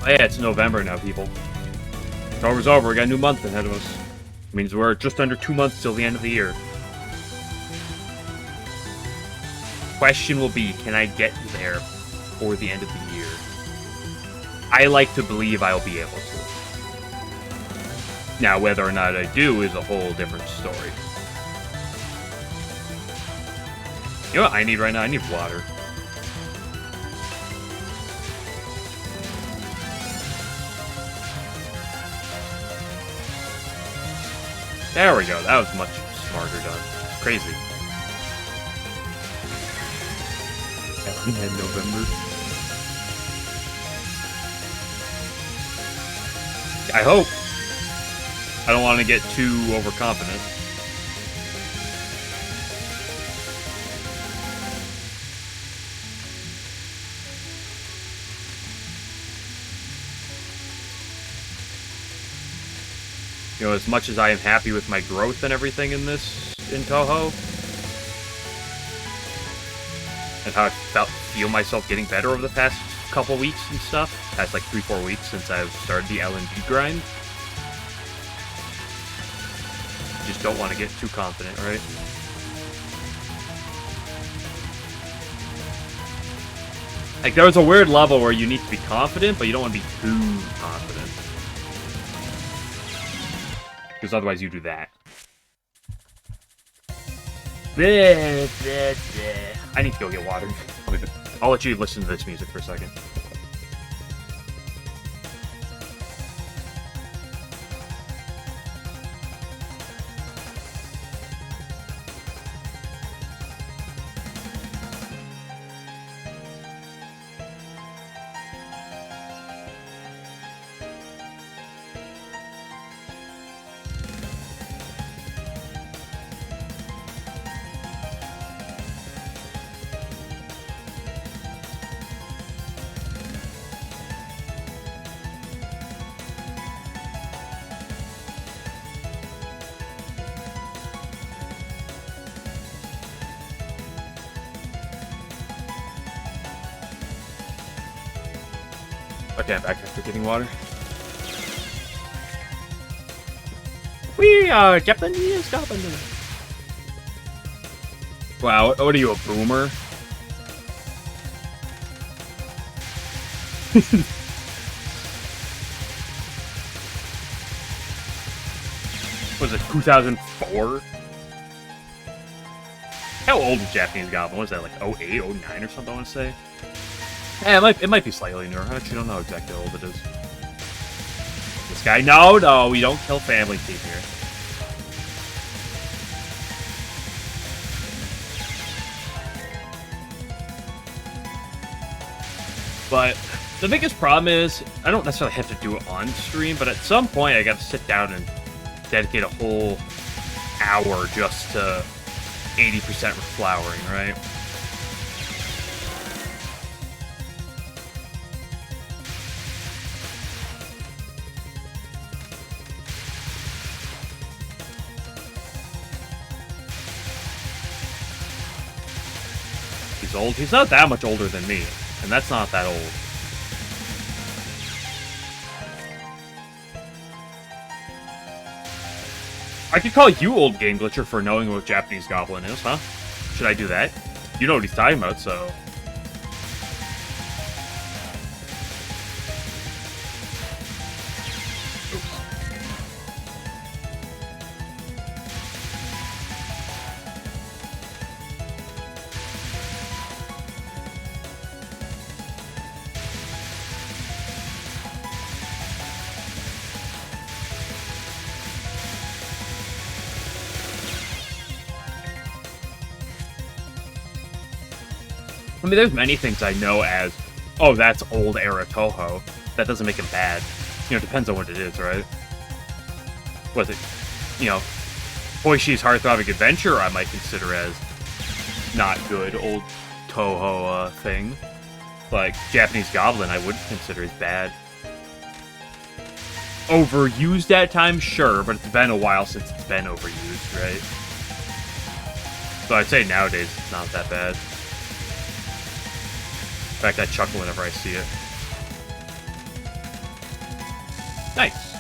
Oh yeah, it's November now, people. October's over, we got a new month ahead of us. It means we're just under 2 months till the end of the year. Question will be, can I get there before the end of the year? I like to believe I'll be able to. Now, whether or not I do is a whole different story. You know what I need right now? I need water. There we go. That was much smarter done. Crazy. LNN November. I hope. I don't want to get too overconfident. You know, as much as I am happy with my growth and everything in Touhou, and how I feel myself getting better over the past couple weeks and stuff, past like 3-4 weeks since I've started the LNN grind. Just don't want to get too confident, right? Like, there was a weird level where you need to be confident, but you don't want to be too confident. Because otherwise you do that. I need to go get water. I'll let you listen to this music for a second. Okay, I'm back after getting water. We are Japanese governor. Wow, what are you, a boomer? Was it 2004? How old is Japanese Goblin? Was that like 08, 09 or something, I want to say? Yeah, it might be slightly newer. I actually don't know exactly how old it is. This guy, no, we don't kill family team here. But the biggest problem is, I don't necessarily have to do it on stream, but at some point I gotta sit down and dedicate a whole hour just to 80% reflowering, right? He's old. He's not that much older than me, and that's not that old. I could call you old Game Glitcher for knowing what Japanese Goblin is, huh? Should I do that? You know what he's talking about, so... I mean, there's many things I know as, oh, that's old era Touhou. That doesn't make it bad. You know, it depends on what it is, right? Was it, you know, Hoishi's Heartthrobbing Adventure I might consider as not good old Touhou thing. Like, Japanese Goblin I wouldn't consider as bad. Overused at times, sure, but it's been a while since it's been overused, right? So I'd say nowadays it's not that bad. In fact, I chuckle whenever I see it. Nice.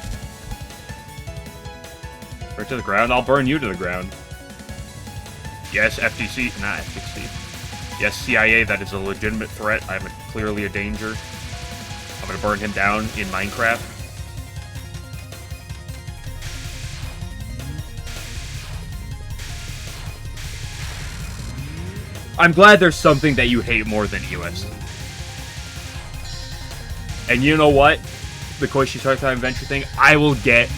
Right to the ground. I'll burn you to the ground. Yes, FTC. Not FTC. Yes, CIA, that is a legitimate threat. I'm clearly a danger. I'm gonna burn him down in Minecraft. I'm glad there's something that you hate more than USD. And you know what? The Koichi Heartthrobbing Adventure thing, I will get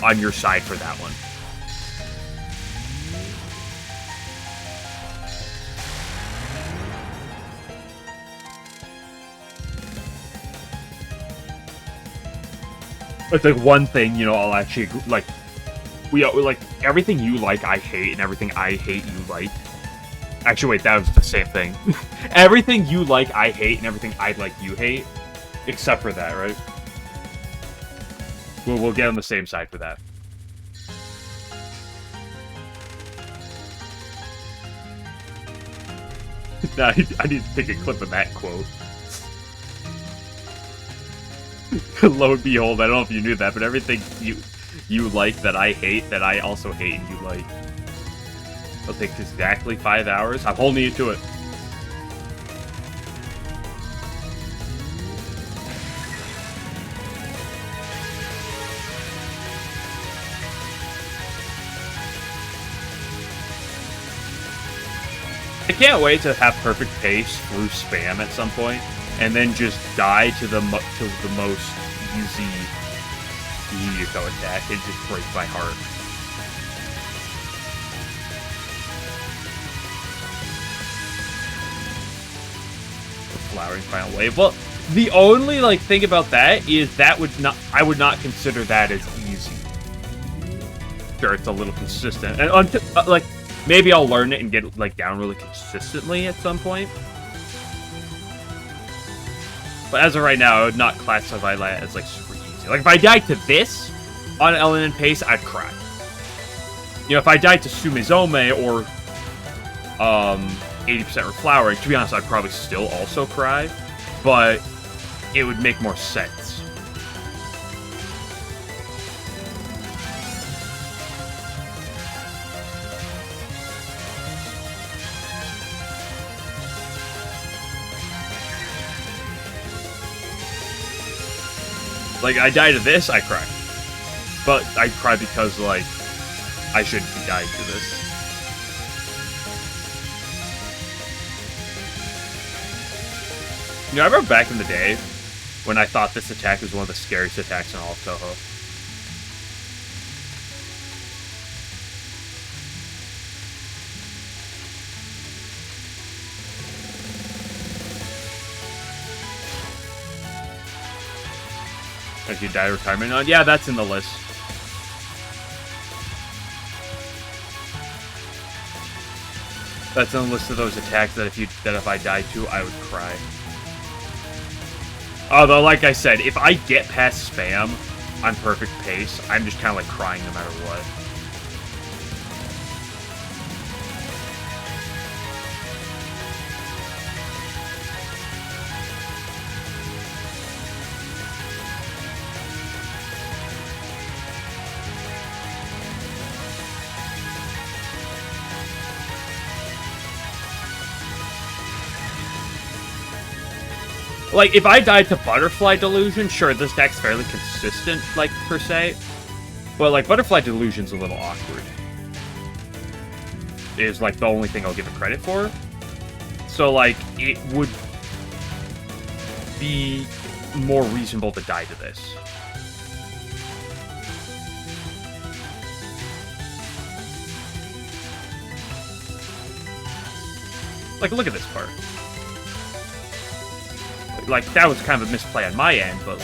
on your side for that one. It's like one thing, you know, I'll actually, like, like, everything you like, I hate, and everything I hate, you like. Actually, wait, that was the same thing. Everything you like, I hate, and everything I like, you hate. Except for that, right? We'll get on the same side for that. Nah, I need to take a clip of that quote. Lo and behold, I don't know if you knew that, but everything you like that I hate, that I also hate and you like. It'll take exactly 5 hours. I'm holding you to it. I can't wait to have perfect pace through spam at some point, and then just die to the most easy Yuyuko attack and just break my heart. The flowering final wave. Well, the only thing about that is that I would not consider that as easy. Sure, it's a little consistent, and maybe I'll learn it and get it down really consistently at some point. But as of right now, I would not classify that as super easy. If I died to this on LNN pace, I'd cry. If I died to Sumizome or 80% reflowering, to be honest, I'd probably still also cry, but it would make more sense. I die to this, I cry. But I cry because, I shouldn't be dying to this. I remember back in the day when I thought this attack was one of the scariest attacks in all of Touhou. If you die retirement, yeah, that's in the list. That's on the list of those attacks that if I died to, I would cry. Although, like I said, if I get past spam on perfect pace, I'm just kind of crying no matter what. If I died to Butterfly Delusion, sure, this deck's fairly consistent, per se. But, Butterfly Delusion's a little awkward. Is, the only thing I'll give it credit for. So, it would be more reasonable to die to this. Look at this part. That was kind of a misplay on my end, but,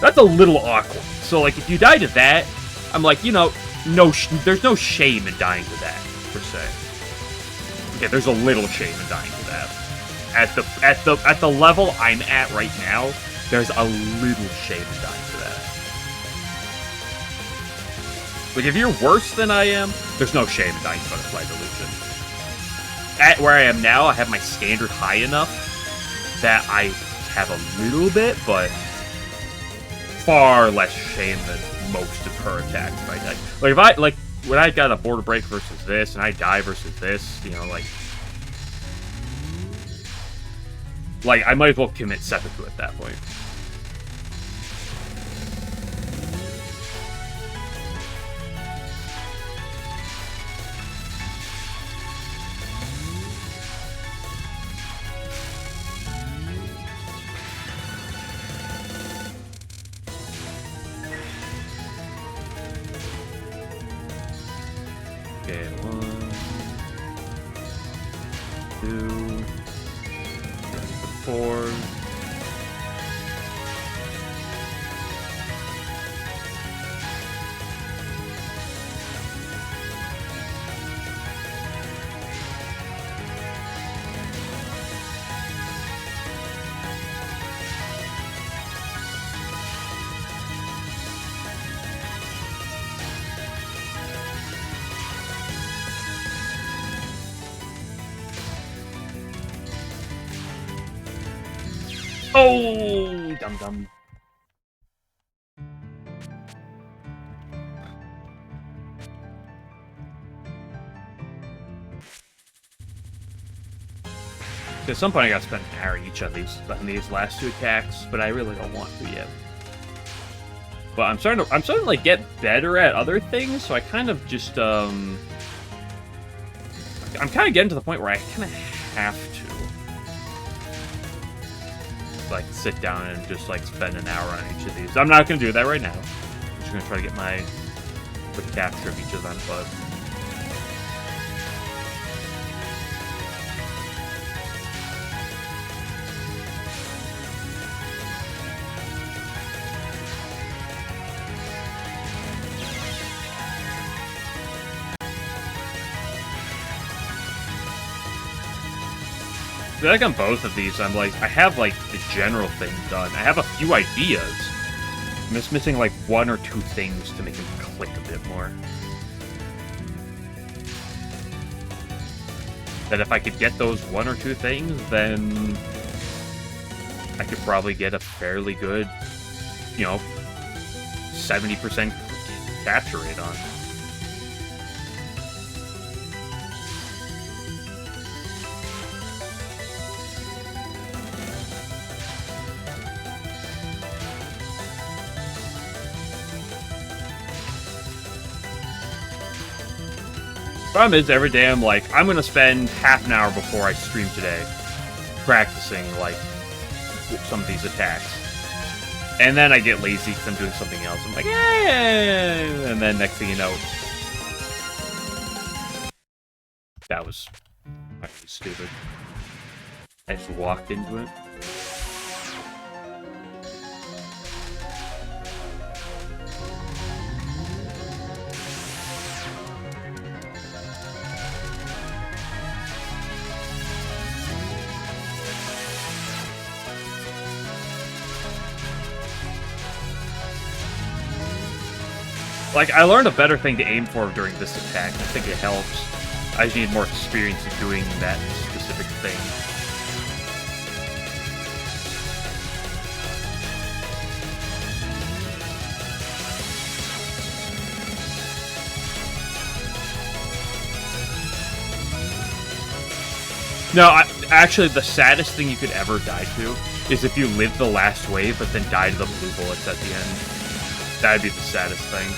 that's a little awkward. So, if you die to that, I'm there's no shame in dying to that, per se. Okay, there's a little shame in dying to that. At the level I'm at right now, there's a little shame in dying to that. If you're worse than I am, there's no shame in dying to Butterfly Delusion. At where I am now, I have my standard high enough that I have a little bit, but far less shame than most of her attacks if I die. When I got a border break versus this, and I die versus this, I might as well commit seppuku at that point. Okay, 1, 2, 4. Oh, dum dum. At some point, I gotta spend an hour each on these last two attacks, but I really don't want to yet. But I'm starting to like get better at other things, so I kind of just I'm kind of getting to the point where I kind of have to like sit down and just like spend an hour on each of these. I'm not gonna do that right now. I'm just gonna try to get my quick capture of each of them, but. I feel like on both of these, I'm like, I have like the general thing done. I have a few ideas. I'm just missing like one or two things to make them click a bit more. That if I could get those one or two things, then I could probably get a fairly good, 70% capture rate on. Problem is, every day I'm like, I'm gonna spend half an hour before I stream today practicing, like, some of these attacks. And then I get lazy because I'm doing something else. I'm like, yeah, and then next thing you know, that was actually stupid. I just walked into it. Like, I learned a better thing to aim for during this attack. I think it helps. I just need more experience in doing that specific thing. No, actually, the saddest thing you could ever die to is if you live the last wave, but then die to the blue bullets at the end. That'd be the saddest thing.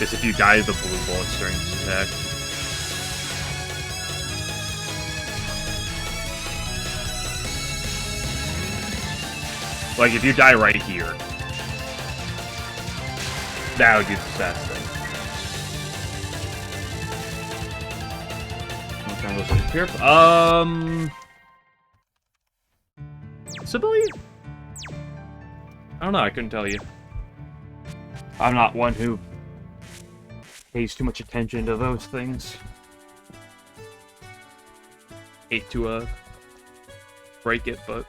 Is if you die to the blue bullets during this attack. Like, if you die right here. That would be the saddest thing. Here. Sibylle? I don't know, I couldn't tell you. I'm not one who pays too much attention to those things. Hate to, break it, but...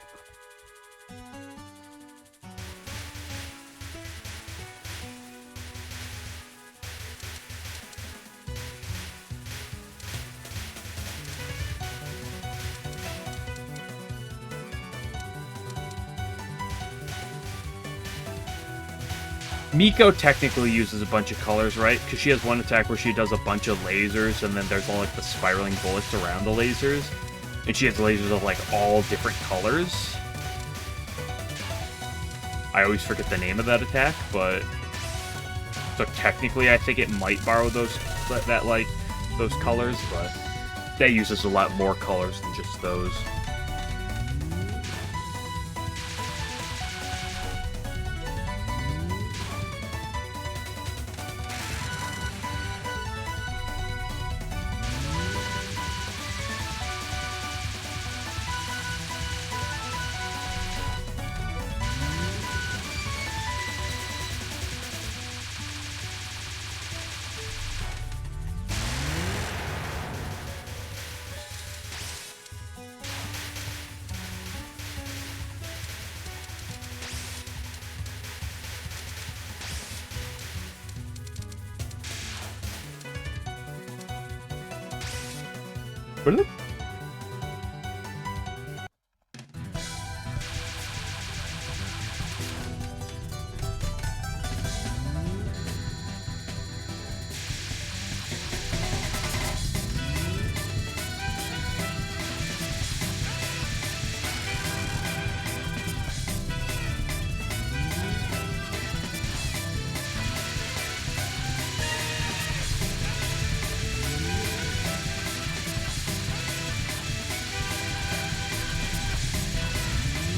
Miko technically uses a bunch of colors, right? Because she has one attack where she does a bunch of lasers, and then there's all, like, the spiraling bullets around the lasers. And she has lasers of, like, all different colors. I always forget the name of that attack, but... So technically, I think it might borrow those colors, but... That uses a lot more colors than just those.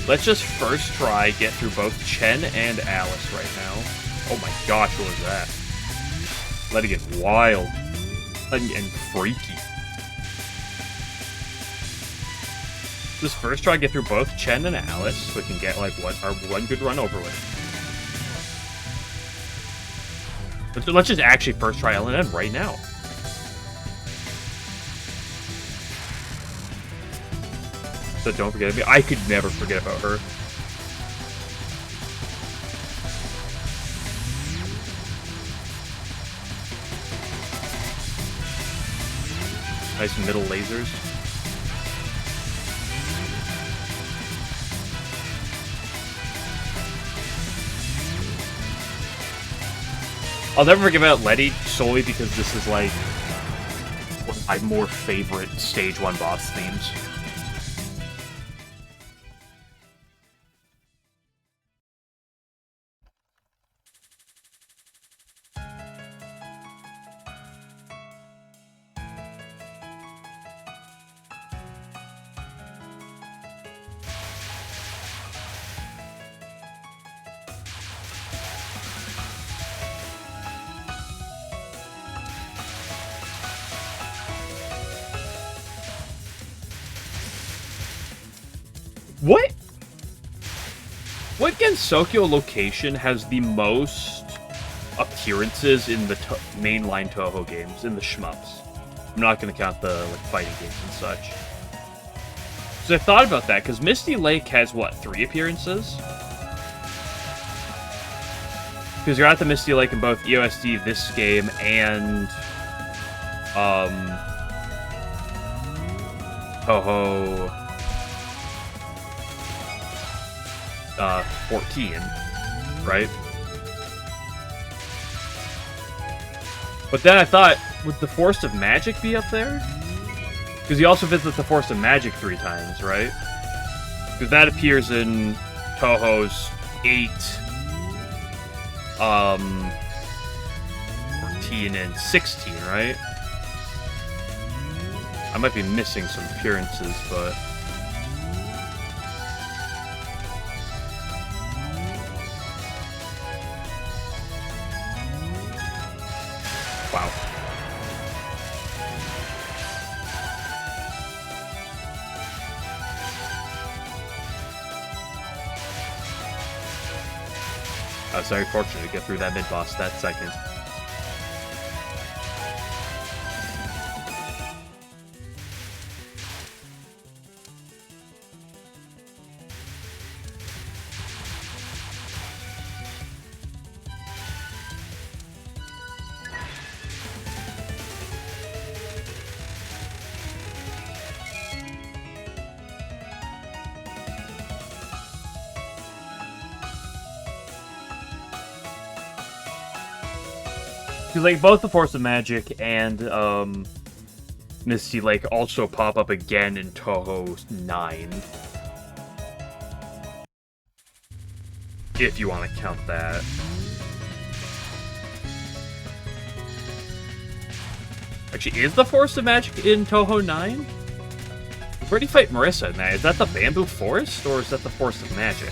Let's just first try get through both Chen and Alice right now. Oh my gosh, what was that? Letting it wild and freaky. Just first try get through both Chen and Alice so we can get like our one good run over with. Let's just actually first try LNN right now. So don't forget me. I could never forget about her. Nice middle lasers. I'll never forget about Letty solely because this is like one of my more favorite Stage 1 boss themes. What Gensokyo location has the most appearances in the mainline Touhou games, in the shmups? I'm not going to count the fighting games and such. So I thought about that, because Misty Lake has, what, 3 appearances? Because you're at the Misty Lake in both EOSD, this game, and Touhou 14, right? But then I thought, would the Forest of Magic be up there? Because you also visit the Forest of Magic 3 times, right? Because that appears in Touhou's 8, 14, and 16, right? I might be missing some appearances, but... Wow. I was very fortunate to get through that mid-boss that second. Like both the Force of Magic and Misty Lake also pop up again in Touhou 9. If you want to count that. Actually, is the Force of Magic in Touhou 9? Where do you fight Marissa in that? Is that the Bamboo Forest, or is that the Force of Magic?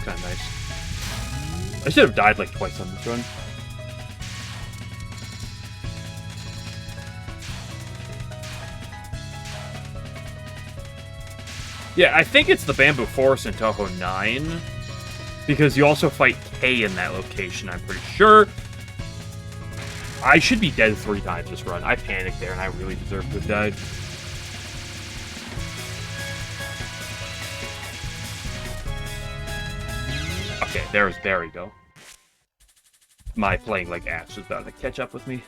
Kind of nice. I should have died like twice on this run. Yeah, I think it's the Bamboo Forest in Touhou 9. Because you also fight K in that location, I'm pretty sure. I should be dead 3 times this run. I panicked there and I really deserve to have died. Okay, there we go. My playing like ass was about to catch up with me.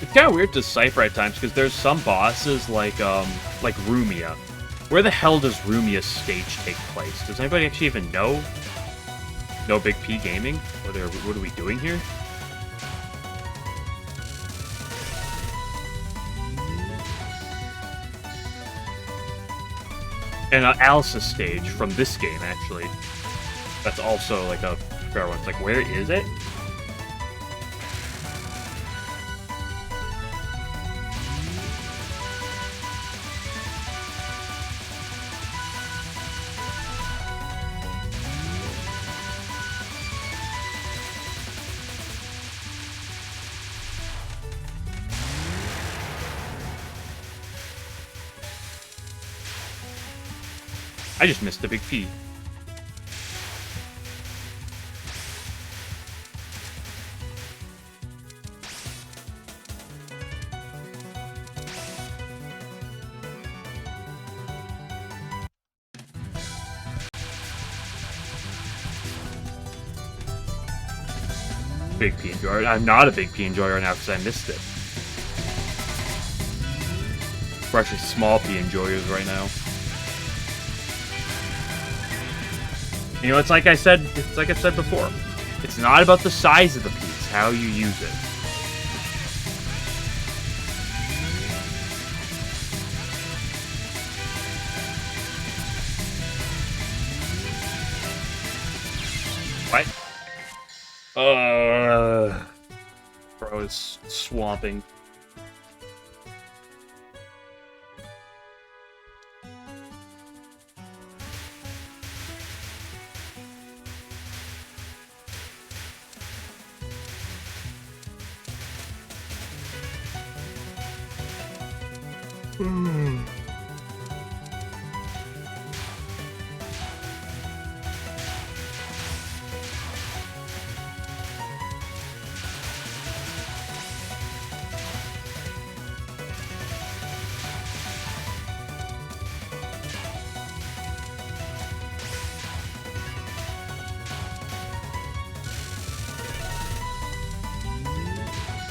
It's kind of weird to decipher at times because there's some bosses like Rumia. Where the hell does Rumia's stage take place? Does anybody actually even know? No Big P Gaming? What are we doing here? And Alice's stage from this game, actually. That's also like a fair one. It's like, where is it? I just missed the Big P. Big P enjoyer. I'm not a Big P enjoyer now because I missed it. We're actually small P enjoyers right now. You know, it's like I said before. It's not about the size of the piece, how you use it. What? Bro is swamping.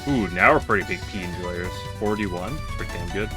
Ooh, now we're pretty big P enjoyers. 41, pretty damn good.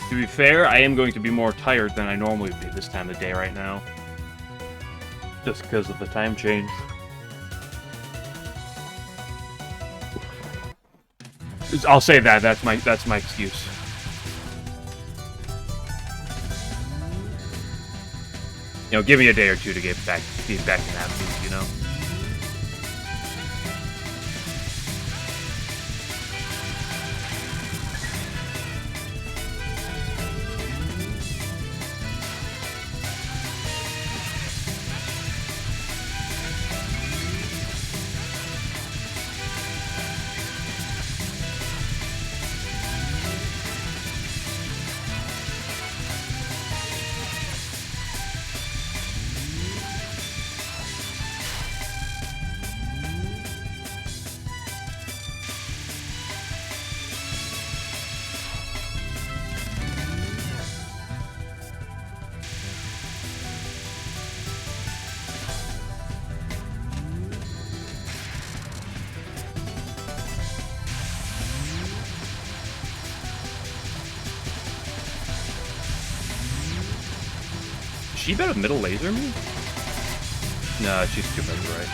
To be fair, I am going to be more tired than I normally would be this time of day right now. Just because of the time change. I'll say that. That's my excuse. You know, give me a day or two to get back in that mood, you know? She better middle laser me? No, she's too bad, right?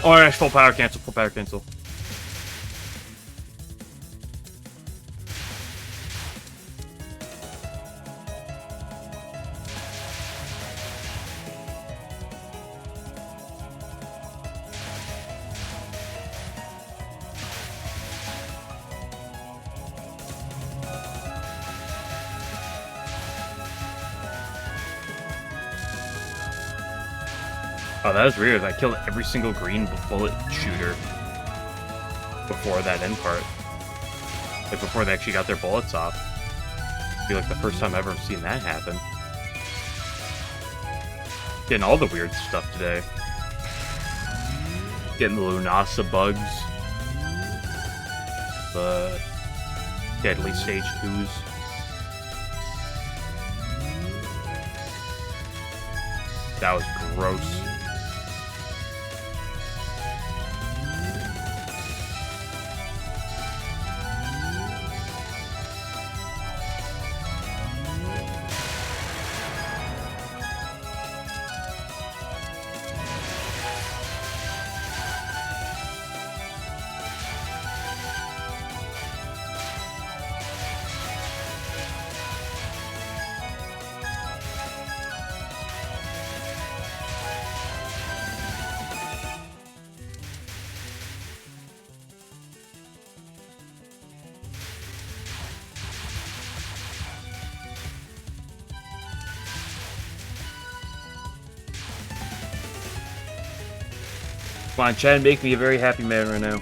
Oh, yeah, full power cancel, full power cancel. Oh, that was weird. I killed every single green bullet shooter before that end part. Like, before they actually got their bullets off. It'd be like the first time I've ever seen that happen. Getting all the weird stuff today. Getting the Lunasa bugs. The Deadly Stage 2s. That was gross. Come on, Chad, make me a very happy man right now.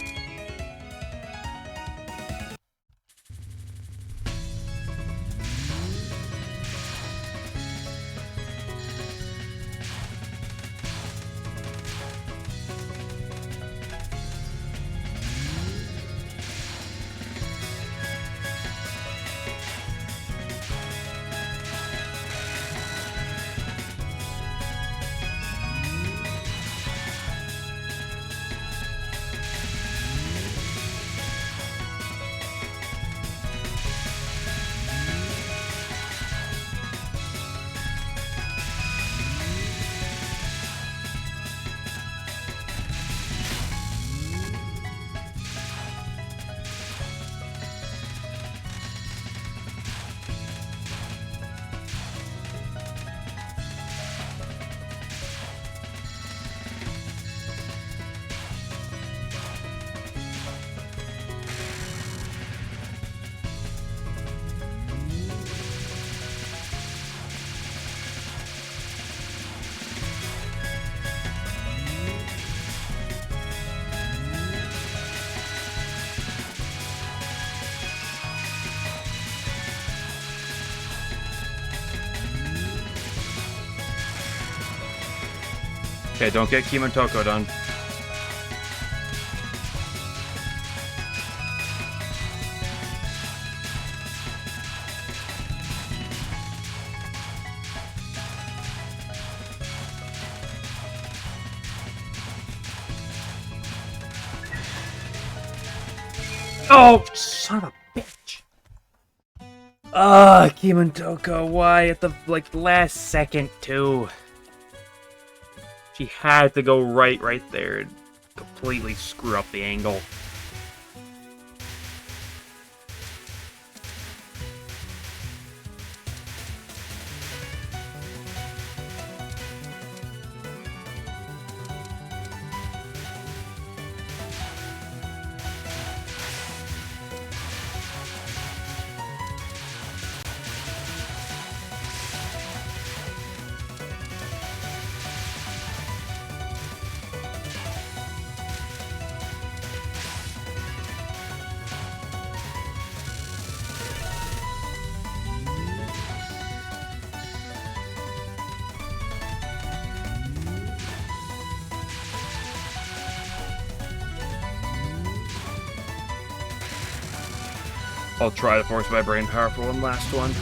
Okay, don't get Kimotoko done. Oh, son of a bitch! Kimotoko, why at the last second too? She had to go right there and completely screw up the angle. I'll try to force my brain power for one last one.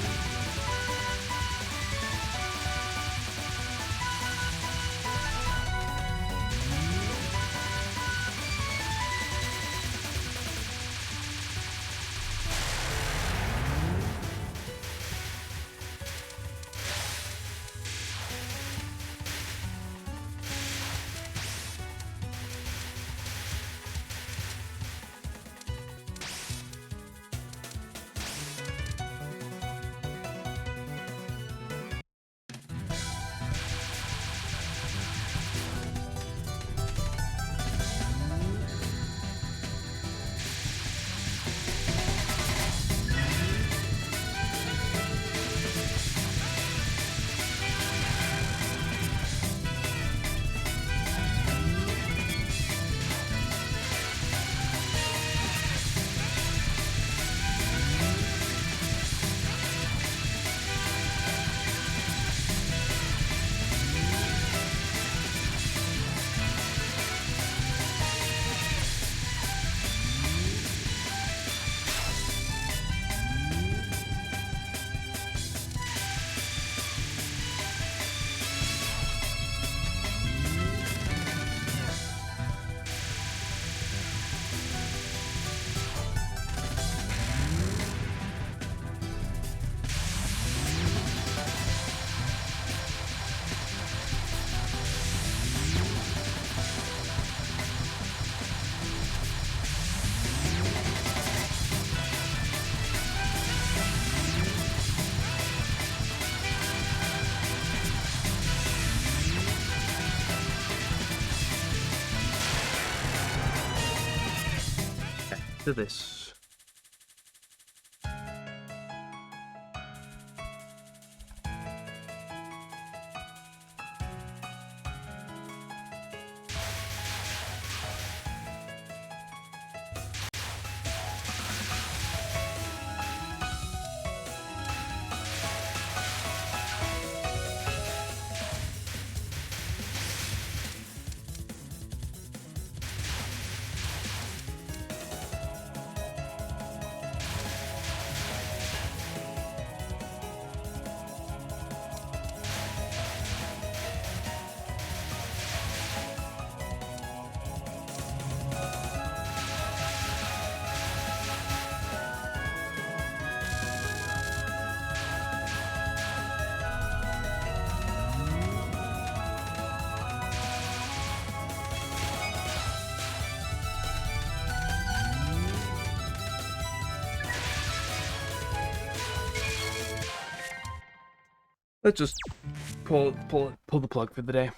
to this. Let's just pull the plug for the day.